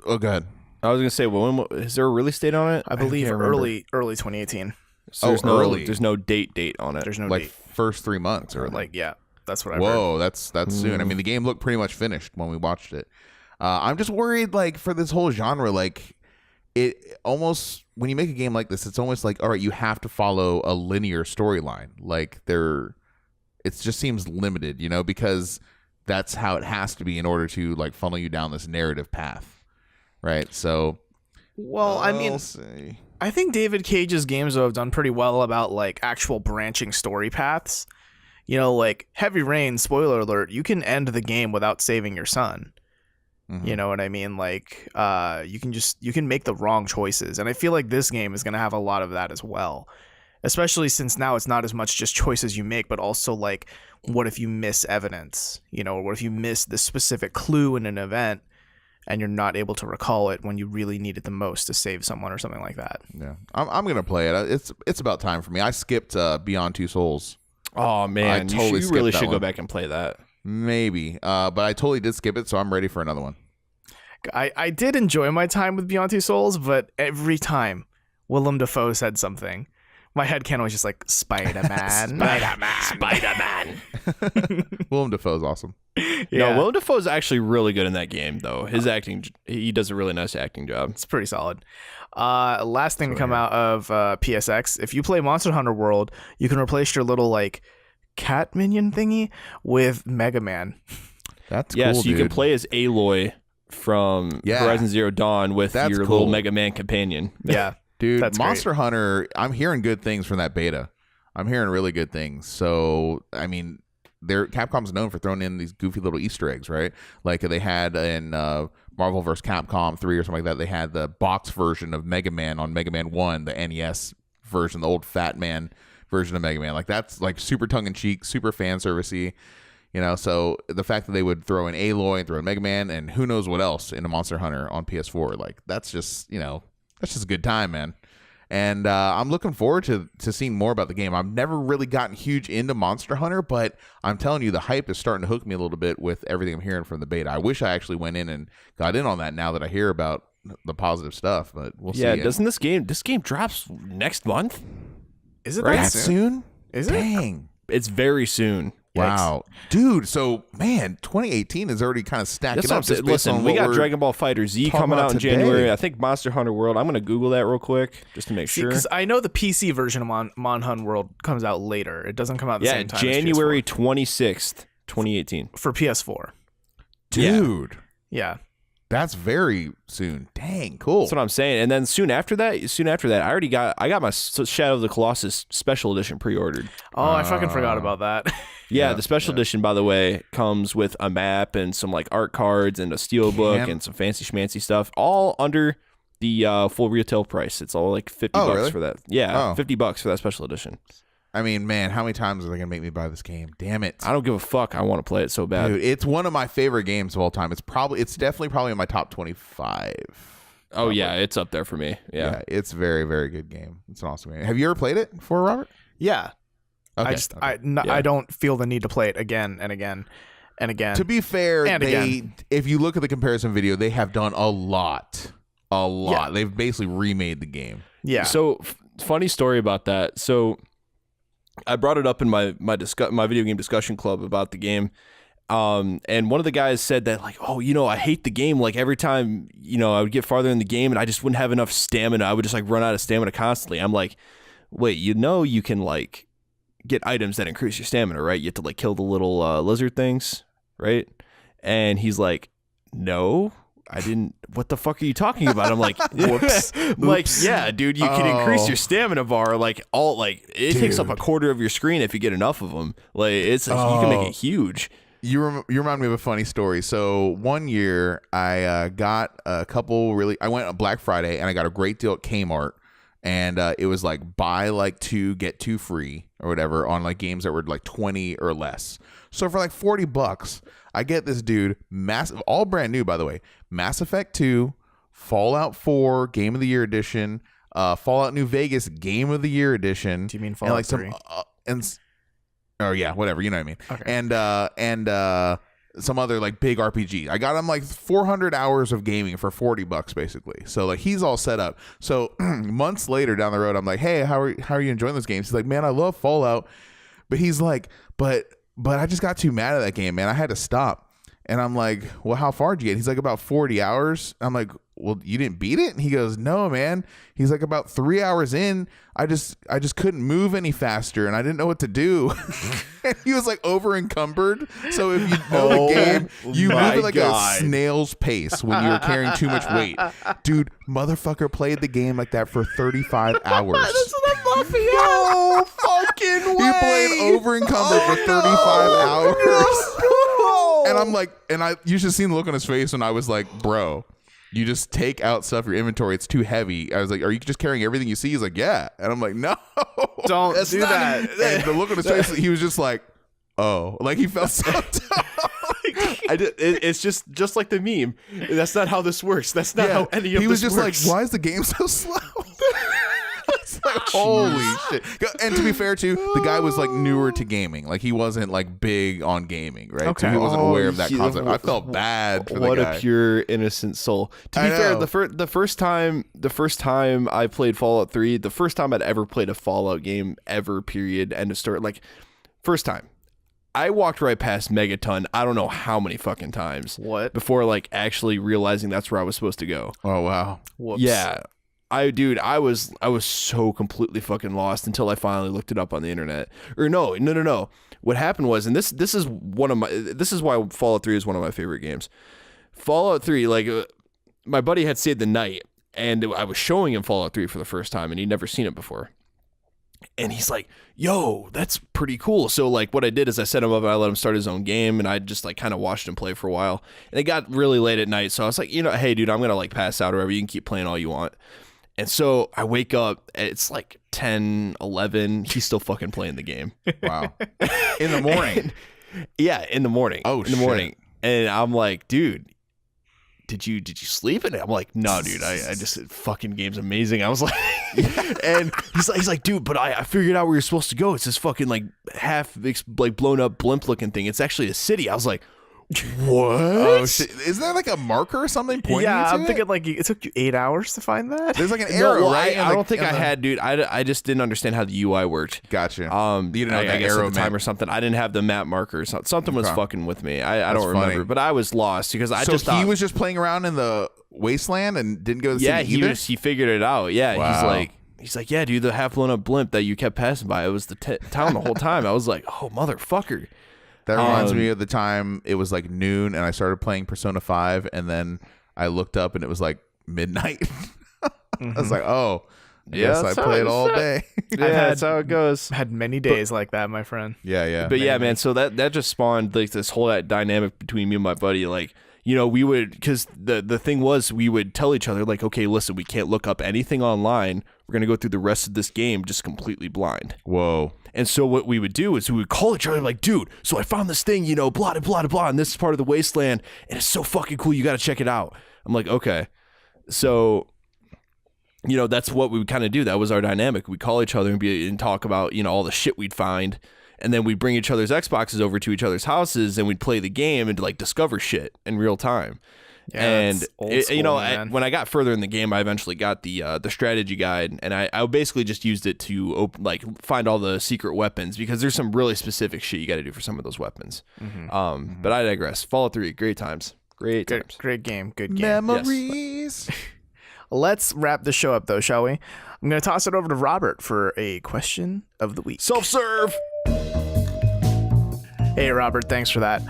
oh, go ahead. I was gonna say, well, is there a release date on it? I believe early 2018. So there's no date on it. There's no like date. First 3 months or that's what I heard. That's soon. I mean, the game looked pretty much finished when we watched it. I'm just worried like for this whole genre, like it almost when you make a game like this, it's almost like all right, you have to follow a linear storyline. Like it just seems limited, because that's how it has to be in order to like funnel you down this narrative path, right? So, well, I mean. See. I think David Cage's games have done pretty well about like actual branching story paths. Like Heavy Rain, spoiler alert, you can end the game without saving your son. Mm-hmm. You know what I mean? Like you can make the wrong choices. And I feel like this game is going to have a lot of that as well. Especially since now it's not as much just choices you make, but also like what if you miss evidence? Or what if you miss the specific clue in an event? And you're not able to recall it when you really need it the most to save someone or something like that. Yeah, I'm gonna play it. It's about time for me. I skipped Beyond Two Souls. Oh man, you really should go back and play that. Maybe, but I totally did skip it, so I'm ready for another one. I did enjoy my time with Beyond Two Souls, but every time Willem Dafoe said something, my headcanon was just like Spider-Man. Spider-Man. Willem Dafoe's awesome. Yeah. No, Willem Dafoe's actually really good in that game, though. His acting, he does a really nice acting job. It's pretty solid. Last thing to come out of PSX, if you play Monster Hunter World, you can replace your little like cat minion thingy with Mega Man. That's cool, so you can play as Aloy from Horizon Zero Dawn with your little Mega Man companion. Yeah. Dude, that's Monster great. Hunter, I'm hearing good things from that beta. I'm hearing really good things. So, I mean, Capcom's known for throwing in these goofy little Easter eggs, right? Like they had in Marvel vs. Capcom 3 or something like that, they had the box version of Mega Man on Mega Man 1, the NES version, the old Fat Man version of Mega Man. Like that's like super tongue in cheek, super fan servicey. You know, so the fact that they would throw in Aloy and throw in Mega Man and who knows what else into Monster Hunter on PS4, like that's just that's just a good time, man. And I'm looking forward to seeing more about the game. I've never really gotten huge into Monster Hunter, but I'm telling you, the hype is starting to hook me a little bit with everything I'm hearing from the beta. I wish I actually went in and got in on that now that I hear about the positive stuff, but we'll see. Yeah, doesn't this game drops next month? Is it right? that soon? Is it? Dang. It's very soon. Wow. Dude, so, man, 2018 is already kind of stacking up. Listen, we got Dragon Ball Fighter Z coming out in January. I think Monster Hunter World. I'm going to Google that real quick just to make sure. Because I know the PC version of Mon Hun World comes out later. It doesn't come out at the same time. January 26th, 2018. For PS4. Dude. Yeah. That's very soon. Dang, cool. That's what I'm saying. And then soon after that, I got my Shadow of the Colossus special edition pre-ordered. Oh, I fucking forgot about that. Yeah, the special edition, by the way, comes with a map and some like art cards and a steelbook and some fancy schmancy stuff, all under the full retail price. It's all like $50 for that. Yeah, $50 for that special edition. I mean, man, how many times are they going to make me buy this game? Damn it. I don't give a fuck. I want to play it so bad. Dude, it's one of my favorite games of all time. It's definitely in my top 25. Oh, yeah, it's up there for me. Yeah, it's a very, very good game. It's an awesome game. Have you ever played it before, Robert? Yeah. Okay. I don't feel the need to play it again and again and again. To be fair, if you look at the comparison video, they have done a lot. Yeah. They've basically remade the game. Yeah. So, funny story about that. So, I brought it up in my video game discussion club about the game, and one of the guys said that like, oh, I hate the game. Like every time I would get farther in the game and I just wouldn't have enough stamina. I would just like run out of stamina constantly. I'm like, wait, you can like get items that increase your stamina, right? You have to like kill the little lizard things, right? And he's like, no. I didn't. What the fuck are you talking about? I'm like, whoops. Like, yeah, dude, you can increase your stamina bar. Like, it takes up a quarter of your screen if you get enough of them. Like, you can make it huge. You remind me of a funny story. So one year I got a couple I went on Black Friday and I got a great deal at Kmart. And it was like buy like 2 get 2 free or whatever on like games that were like 20 or less. So for like $40, I get this dude, massive, all brand new by the way, Mass Effect 2, Fallout 4 Game of the Year Edition, Fallout New Vegas Game of the Year Edition. Do you mean Fallout 3? Whatever, you know what I mean. Okay. And some other like big RPG. I got him like 400 hours of gaming for $40 basically. So like he's all set up. So months later down the road, I'm like, hey, how are you enjoying this game? He's like, man, I love Fallout, but he's like, but I just got too mad at that game, man. I had to stop. And I'm like, well, how far did you get? He's like, about 40 hours. I'm like, well, you didn't beat it? And he goes, no, man. He's like, about 3 hours in, I just couldn't move any faster and I didn't know what to do. And he was like over encumbered. So if you know the game, you move at like a snail's pace when you're carrying too much weight. Dude, motherfucker played the game like that for 35 hours. That's what I'm laughing at. No fucking way. He played over encumbered for 35 hours. No. And I'm like, you should have seen the look on his face when I was like, bro, you just take out stuff your inventory. It's too heavy. I was like, are you just carrying everything you see? He's like, yeah. And I'm like, no, don't do that. And the look on his face, he was just like, oh, like he felt so dumb. It's just like the meme. That's not how this works. That's not how any of this works. He was just like, why is the game so slow? Like, holy shit. And to be fair too, the guy was like newer to gaming. Like he wasn't like big on gaming, right? Okay. So he wasn't aware of that concept. I felt bad for the guy. What a pure innocent soul. To be fair, the first time I played Fallout 3, the first time I'd ever played a Fallout game ever, period, end of story. Like first time. I walked right past Megaton I don't know how many fucking times. What? Before like actually realizing that's where I was supposed to go. Oh wow. Whoops. Yeah. I was so completely fucking lost until I finally looked it up on the internet. Or no. What happened was, and this is why Fallout 3 is one of my favorite games. Fallout 3, like my buddy had stayed the night, and I was showing him Fallout 3 for the first time, and he'd never seen it before. And he's like, yo, that's pretty cool. So like what I did is I set him up and I let him start his own game, and I just like kind of watched him play for a while. And it got really late at night, so I was like, hey dude, I'm gonna like pass out or whatever. You can keep playing all you want. And so I wake up, it's like 10, 11. He's still fucking playing the game. Wow. In the morning. Yeah, in the morning. Oh, in the morning. And I'm like, dude, did you sleep? And I'm like, no, dude, I just fucking game's amazing. I was like, and he's like, dude, but I figured out where you're supposed to go. It's this fucking like half like blown up blimp looking thing. It's actually a city. I was like, what? Oh shit! Is there like a marker or something pointing? Yeah, to I'm thinking like it took you 8 hours to find that. There's like an arrow, right? I don't think I had, dude. I just didn't understand how the UI worked. Gotcha. You didn't know that arrow at the time or something. I didn't have the map markers. Something was fucking with me. I don't remember, funny. But I was lost because I just thought he was just playing around in the wasteland and didn't go to the city either? he figured it out. Yeah, wow. He's like, yeah, dude, the half blown up blimp that you kept passing by, it was the town the whole time. I was like, oh motherfucker. That reminds me of the time it was like noon and I started playing Persona 5 and then I looked up and it was like midnight. I was like, oh, yes, I played all day. Yeah, that's how it goes. Had many days like that, my friend. Yeah. But yeah, man, so that just spawned like this whole dynamic between me and my buddy. Like, you know, we would, because the thing was, we would tell each other, like, okay, listen, we can't look up anything online. We're going to go through the rest of this game just completely blind. Whoa. And so what we would do is we would call each other like, dude, so I found this thing, you know, blah, blah, blah, blah, and this is part of the wasteland, and it's so fucking cool. You got to check it out. I'm like, okay. So, you know, that's what we would kind of do. That was our dynamic. We'd call each other and talk about, you know, all the shit we'd find. And then we'd bring each other's Xboxes over to each other's houses and we'd play the game and like discover shit in real time. Yeah, and you know, when I got further in the game, I eventually got the strategy guide, and I basically just used it to find all the secret weapons because there's some really specific shit you got to do for some of those weapons. But I digress. Fallout 3, great times, great game, good game. Memories. Yes. Let's wrap the show up though, shall we? I'm gonna toss it over to Robert for a question of the week. Self-serve. Hey, Robert, thanks for that.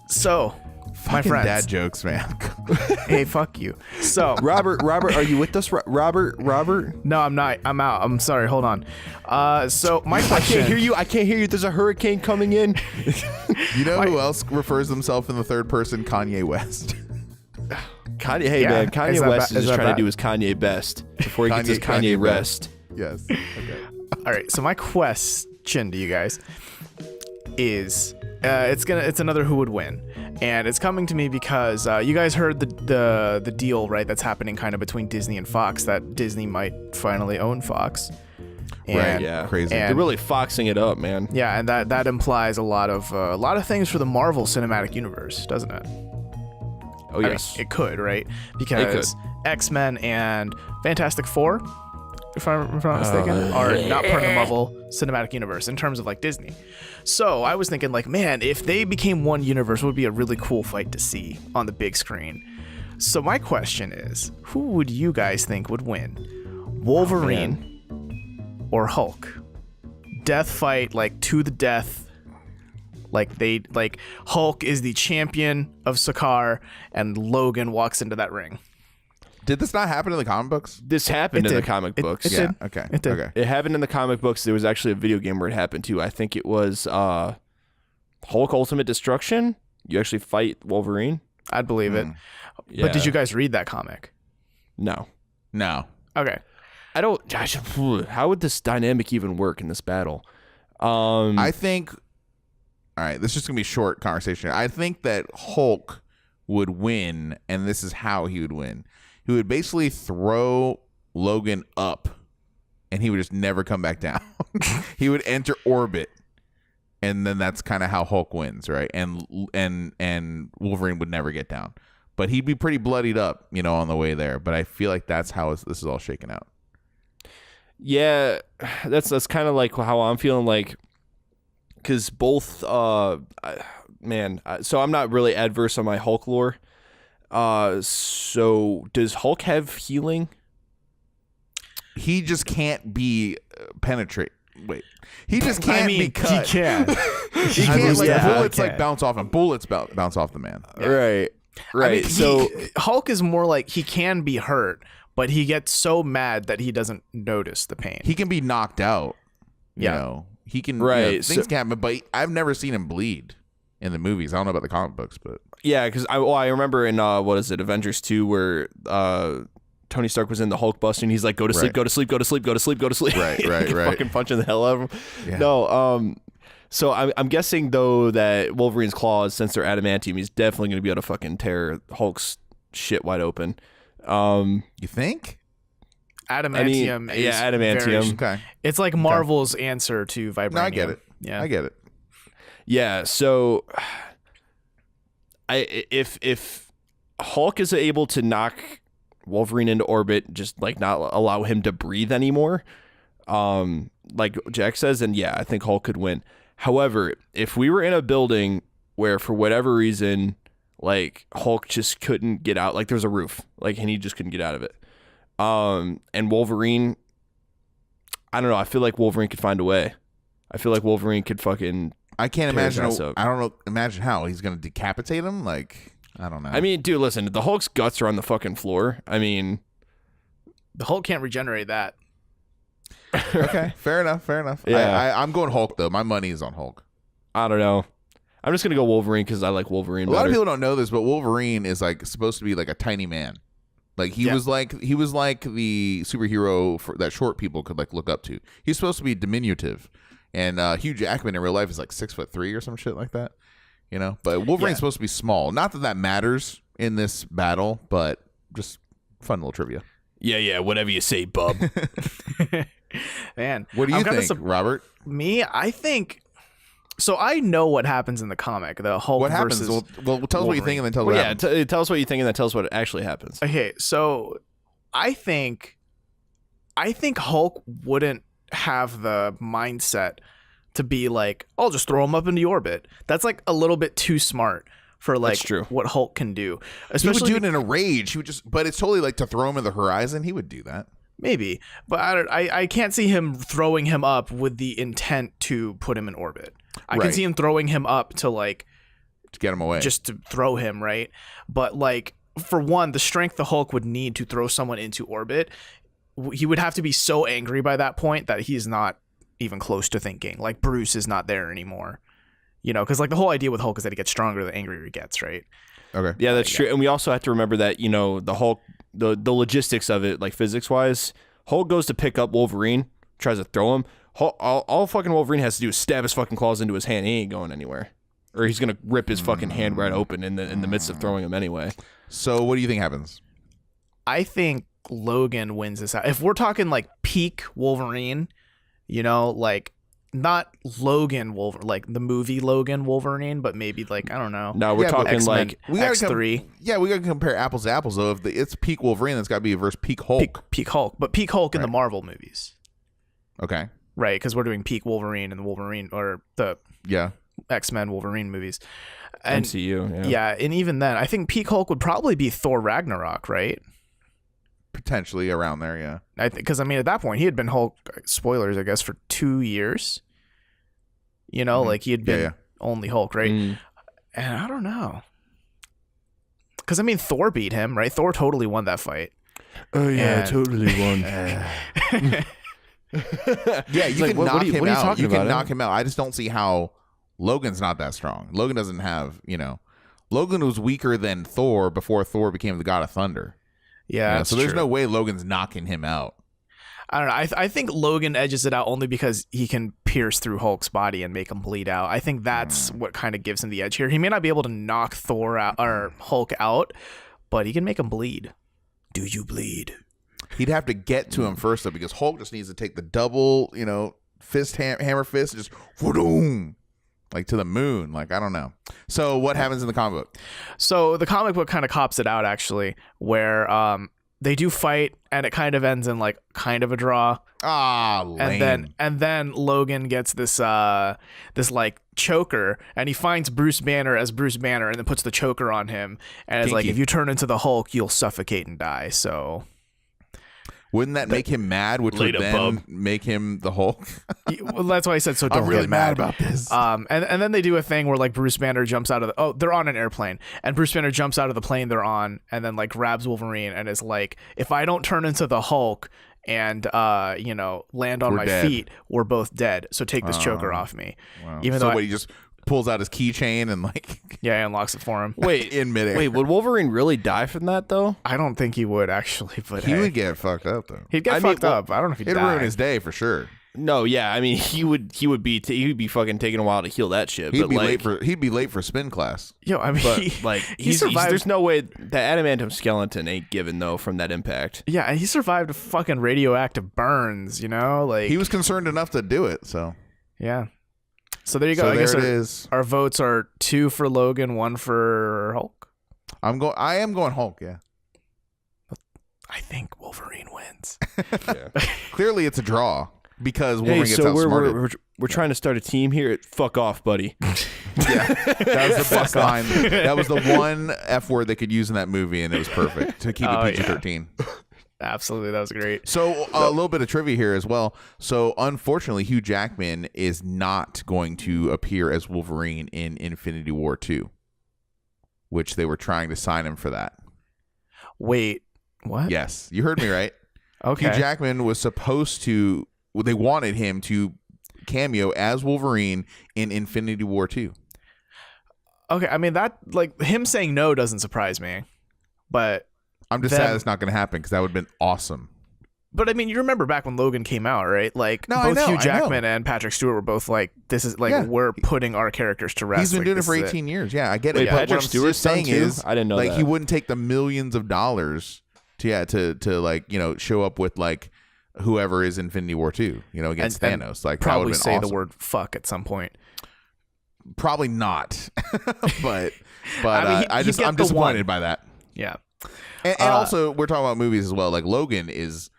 So. My friends. Dad jokes, man. Hey, fuck you. So, Robert, are you with us? Robert? No, I'm not. I'm out. I'm sorry. Hold on. So my question. I can't hear you. There's a hurricane coming in. You know who else refers himself in the third person? Kanye West. Kanye, hey man, Kanye West is just trying to do his Kanye best before he gets his Kanye rest. Yes. Okay. All right. So my question to you guys is, it's another who would win. And it's coming to me because you guys heard the deal, right? That's happening kind of between Disney and Fox, that Disney might finally own Fox. Right, yeah, crazy. And they're really foxing it up, man. Yeah, and that implies a lot of things for the Marvel Cinematic Universe, doesn't it? Oh yes, it could, right? Because X-Men and Fantastic Four, if I'm not mistaken, are not part of the Marvel Cinematic Universe in terms of like Disney. So I was thinking like, man, if they became one universe, it would be a really cool fight to see on the big screen. So my question is, who would you guys think would win? Wolverine or Hulk? Death fight, like to the death. Like Hulk is the champion of Sakaar and Logan walks into that ring. Did this not happen in the comic books? This happened in the comic books. It did. Okay. It did. Okay. It happened in the comic books. There was actually a video game where it happened too. I think it was Hulk Ultimate Destruction. You actually fight Wolverine. I'd believe it. Yeah. But did you guys read that comic? No. Okay. I don't. Gosh, how would this dynamic even work in this battle? I think. All right, this is just gonna be a short conversation. I think that Hulk would win, and this is how he would win. He would basically throw Logan up, and he would just never come back down. He would enter orbit, and then that's kind of how Hulk wins, right? And Wolverine would never get down, but he'd be pretty bloodied up, you know, on the way there. But I feel like that's how this is all shaken out. Yeah, that's kind of like how I'm feeling, like, because both, so I'm not really adverse on my Hulk lore. So does Hulk have healing? He just can't be penetrate. Wait, he just can't be cut. He can. He can't bullets like bounce off him. Bullets bounce off the man. Yeah. Right. I mean, Hulk is more like he can be hurt, but he gets so mad that he doesn't notice the pain. He can be knocked out. You know, he can. Right. You know, things can happen, but I've never seen him bleed in the movies. I don't know about the comic books, but yeah, because I remember in Avengers 2 where Tony Stark was in the Hulk busting. He's like, go to sleep, go to sleep, go to sleep, go to sleep, go to sleep. Right. Fucking punching the hell out of him. Yeah. No, so I'm guessing though that Wolverine's claws, since they're adamantium, he's definitely going to be able to fucking tear Hulk's shit wide open. You think? Adamantium is adamantium. Okay. It's like Marvel's answer to vibranium. No, I get it. Yeah. I get it. Yeah, so if Hulk is able to knock Wolverine into orbit, just like not allow him to breathe anymore, like Jack says, then yeah, I think Hulk could win. However, if we were in a building where for whatever reason, like Hulk just couldn't get out, like there was a roof, like, and he just couldn't get out of it, and Wolverine, I don't know, I feel like Wolverine could find a way. I feel like Wolverine could fucking. I can't imagine. I don't know. Imagine how he's gonna decapitate him. Like, I don't know. I mean, dude, listen. The Hulk's guts are on the fucking floor. I mean, the Hulk can't regenerate that. Okay, fair enough. Yeah, I'm going Hulk though. My money is on Hulk. I don't know. I'm just gonna go Wolverine because I like Wolverine. A lot of people don't know this, but Wolverine is like supposed to be like a tiny man. Like he was like the superhero that short people could like look up to. He's supposed to be diminutive. And Hugh Jackman in real life is like 6'3" or some shit like that, you know. But Wolverine's supposed to be small. Not that matters in this battle, but just fun little trivia. Yeah, whatever you say, bub. Man, what do you think, Robert? Me, I think. So I know what happens in the comic. The Hulk. What happens? Versus well, tell us what you think, and then tell us. Well, what happens. Tell us what you think, and then tell us what actually happens. Okay, so I think Hulk wouldn't have the mindset to be like, I'll just throw him up into orbit. That's like a little bit too smart for like what Hulk can do. Especially he would do it in a rage. He would just, but it's totally like to throw him in the horizon. He would do that. Maybe, but I can't see him throwing him up with the intent to put him in orbit. I can see him throwing him up to like to get him away, just to throw him, right? But like, for one, the strength the Hulk would need to throw someone into orbit, he would have to be so angry by that point that he's not even close to thinking. Like Bruce is not there anymore, you know, because like the whole idea with Hulk is that he gets stronger the angrier he gets, right? Okay. Yeah, that's true. And we also have to remember that, you know, the Hulk, the logistics of it, like physics wise, Hulk goes to pick up Wolverine, tries to throw him. All fucking Wolverine has to do is stab his fucking claws into his hand. He ain't going anywhere, or he's gonna rip his fucking hand right open in the midst of throwing him anyway. So what do you think happens? I think Logan wins this out. If we're talking like peak Wolverine, you know, like not Logan Wolverine, like the movie Logan Wolverine, but maybe like, I don't know. No, we're talking X-Men, like X3. We gotta compare apples to apples though. If it's peak Wolverine, that's got to be versus peak Hulk. Peak Hulk, but peak Hulk in the Marvel movies. Okay. Right, because we're doing peak Wolverine and the Wolverine or the X-Men Wolverine movies. And, MCU. Yeah, and even then, I think peak Hulk would probably be Thor Ragnarok, right? Potentially around there, yeah. Because I mean, at that point, he had been Hulk. Spoilers, I guess, for 2 years. You know, like he had been only Hulk, right? And I don't know, because I mean, Thor beat him, right? Thor totally won that fight. Oh yeah, totally won. Yeah, you can knock him out. You can knock him out. I just don't see how Logan's not that strong. Logan doesn't have, you know, Logan was weaker than Thor before Thor became the God of Thunder. Yeah, so there's no way Logan's knocking him out. I don't know. I think Logan edges it out only because he can pierce through Hulk's body and make him bleed out. I think that's what kind of gives him the edge here. He may not be able to knock Thor out or Hulk out, but he can make him bleed. Do you bleed? He'd have to get to him first though, because Hulk just needs to take the double, you know, hammer fist, and just boom, like to the moon. Like, I don't know. So what happens in the comic book? So the comic book kind of cops it out, actually, where they do fight, and it kind of ends in like kind of a draw. Lame. And then Logan gets this like choker, and he finds Bruce Banner as Bruce Banner, and then puts the choker on him, and it's like, if you turn into the Hulk, you'll suffocate and die. So wouldn't that make him mad? Which would then make him the Hulk? Well, that's why I said so. Don't I'm really get mad about this. And then they do a thing where like Bruce Banner jumps out of they're on an airplane, and Bruce Banner jumps out of the plane they're on, and then like grabs Wolverine and is like, if I don't turn into the Hulk and you know, land on my feet, we're both dead. So take this choker off me. Wow. Even so though he just pulls out his keychain and like Yeah, he unlocks it for him. Wait, in midair. Wait, would Wolverine really die from that though? I don't think he would actually, but He would get fucked up though. He'd get fucked up. I don't know if he'd It'd die. ruin his day for sure. No, yeah, I mean he would be fucking taking a while to heal that shit. He'd be late for spin class. Yo, I mean, But like he survived. there's no way that adamantium skeleton ain't given though from that impact. Yeah, and he survived fucking radioactive burns. You know, like He was concerned enough to do it. So yeah. So there you go. So I guess there it is. Our votes are 2 for Logan, 1 for Hulk. I am going Hulk. Yeah. I think Wolverine wins. Yeah. Clearly, it's a draw because Wolverine gets so outsmarted. we're trying to start a team here. Fuck off, buddy. Yeah, that was the best line. That was the one F word they could use in that movie, and it was perfect to keep it PG-13. Yeah. Absolutely, that was great. So a little bit of trivia here as well. So unfortunately, Hugh Jackman is not going to appear as Wolverine in Infinity War 2, which they were trying to sign him for that. Wait, what? Yes, you heard me right. Okay. Hugh Jackman was supposed to. They wanted him to cameo as Wolverine in Infinity War 2. Okay, I mean that like him saying no doesn't surprise me, but I'm just sad it's not going to happen because that would have been awesome. But I mean, you remember back when Logan came out, right? Like both Hugh Jackman and Patrick Stewart were both like, "This is like we're putting our characters to rest." He's been like, doing it for 18 years. Yeah, I get it. Wait, But Patrick what I'm Stewart's saying is, I didn't know like that. he wouldn't take the millions of dollars to like show up with like whoever is Infinity War 2, against Thanos. Like probably that would say awesome. the word "fuck" at some point. Probably not, but I mean, I'm disappointed by that. Yeah. And also, we're talking about movies as well. Like Logan is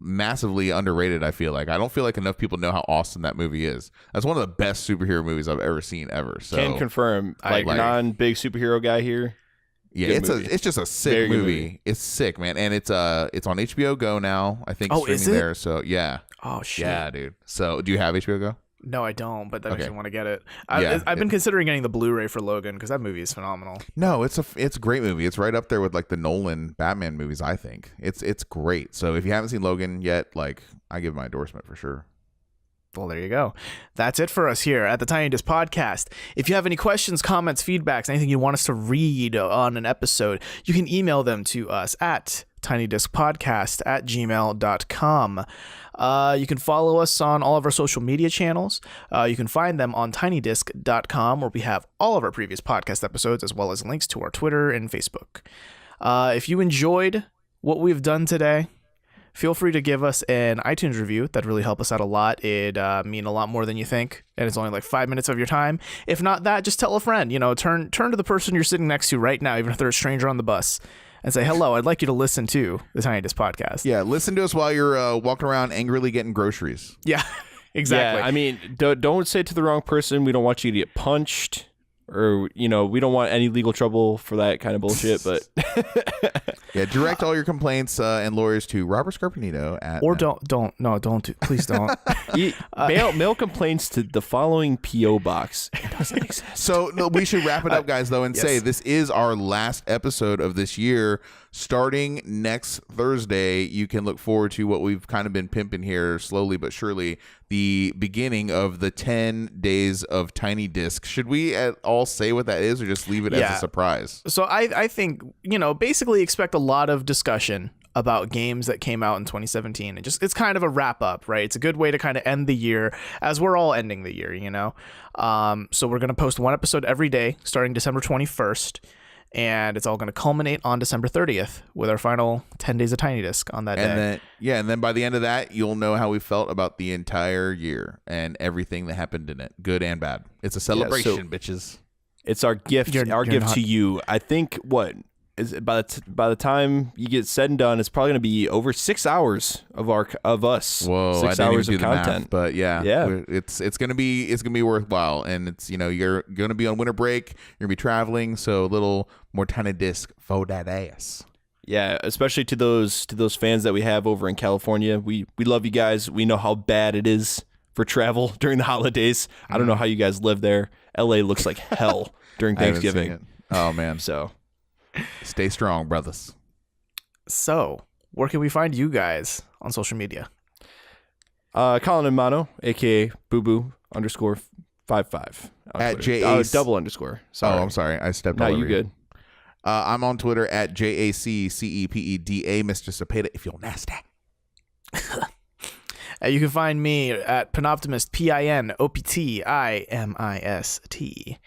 massively underrated. I feel like I don't feel like enough people know how awesome that movie is. That's one of the best superhero movies I've ever seen ever. So Can confirm. Like non-big superhero guy here. Yeah, Good it's just a sick Very good movie. It's sick, man, and it's on HBO Go now. I think is streaming it? there. So yeah. Oh shit. Yeah, dude. So do you have HBO Go? No, I don't, but that makes Okay. me want to get it. Yeah, I've been considering getting the Blu-ray for Logan because that movie is phenomenal. No, it's a great movie. It's right up there with like the Nolan Batman movies. I think it's great. So if you haven't seen Logan yet, like I give my endorsement for sure. Well, there you go. That's it for us here at the Tiny Disc Podcast. If you have any questions, comments, feedbacks, anything you want us to read on an episode, you can email them to us at tinydiscpodcast@gmail.com. You can follow us on all of our social media channels. You can find them on tinydisc.com, where we have all of our previous podcast episodes, as well as links to our Twitter and Facebook. If you enjoyed what we've done today, feel free to give us an iTunes review. That'd really help us out a lot. It'd mean a lot more than you think, and it's only like 5 minutes of your time. If not that, just tell a friend. Turn to the person you're sitting next to right now, even if they're a stranger on the bus, and say, "Hello, I'd like you to listen to the Tiny Disc Podcast." Yeah, listen to us while you're walking around angrily getting groceries. Yeah, exactly. Yeah, I mean, don't say it to the wrong person. We don't want you to get punched, or we don't want any legal trouble for that kind of bullshit. But yeah, direct all your complaints and lawyers to Robert Scarpanito at or don't please don't. mail complaints to the following PO box. It doesn't exist. So no, we should wrap it up, guys, though, and yes. say this is our last episode of this year. Starting next Thursday, you can look forward to what we've kind of been pimping here slowly but surely, the beginning of the 10 days of Tiny Disc. Should we at all say what that is or just leave it as a surprise? So I think, basically expect a lot of discussion about games that came out in 2017. It's kind of a wrap up, right? It's a good way to kind of end the year as we're all ending the year, So we're going to post one episode every day starting December 21st. And it's all going to culminate on December 30th with our final 10 days of Tiny Disc on that day. And then by the end of that, you'll know how we felt about the entire year and everything that happened in it, good and bad. It's a celebration, bitches. It's our gift. Our gift to you. I think is by the time you get said and done, it's probably going to be over 6 hours of us. Whoa, 6 I didn't hours even of do the content. math, but yeah, it's gonna be worthwhile, and it's you're gonna be on winter break, you're gonna be traveling, so a little more Tiny Disc for that ass. Yeah, especially to those fans that we have over in California. We love you guys. We know how bad it is for travel during the holidays. I don't know how you guys live there. LA looks like hell during Thanksgiving. Oh man, so stay strong, brothers. So where can we find you guys on social media? Colin and Mano, aka Boo Boo _55. at JAC. double underscore. Sorry. Oh, I'm sorry. I stepped No, all you over good. I'm on Twitter at JACCEPEDA, Mr. Cepeda, if you're nasty. You can find me at Panoptimist, PINOPTIMIST.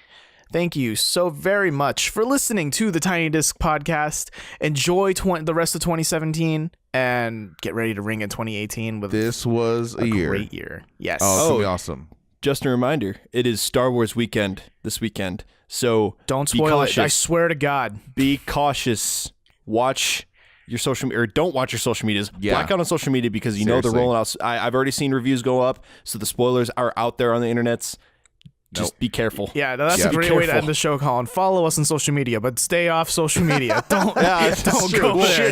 Thank you so very much for listening to the Tiny Disc Podcast. Enjoy the rest of 2017 and get ready to ring in 2018 with this was a great year. Yes. Oh, it's gonna be awesome. Just a reminder, it is Star Wars weekend this weekend. So don't spoil it. I swear to God. Be cautious. Watch your social media, or don't watch your social medias. Yeah. Black out on social media because you know they're rolling out. I've already seen reviews go up, so the spoilers are out there on the internets. Just be careful. Yeah, that's a great way to end the show, Colin. Follow us on social media, but stay off social media. Don't go there.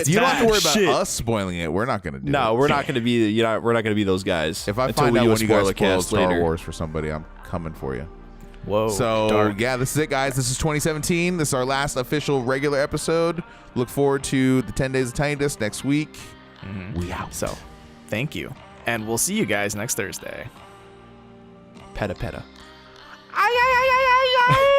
You don't have to worry about us spoiling it. We're not going to do it. No, we're not going to be. We're not going to be those guys. If I find out when you guys spoiled Star Wars for somebody, I'm coming for you. Whoa. So, dark. Yeah, this is it, guys. This is 2017. This is our last official regular episode. Look forward to the 10 Days of Tiny Disc next week. We out. So, thank you. And we'll see you guys next Thursday. Peta peta. Ay, ay, ay, ay, ay, ay.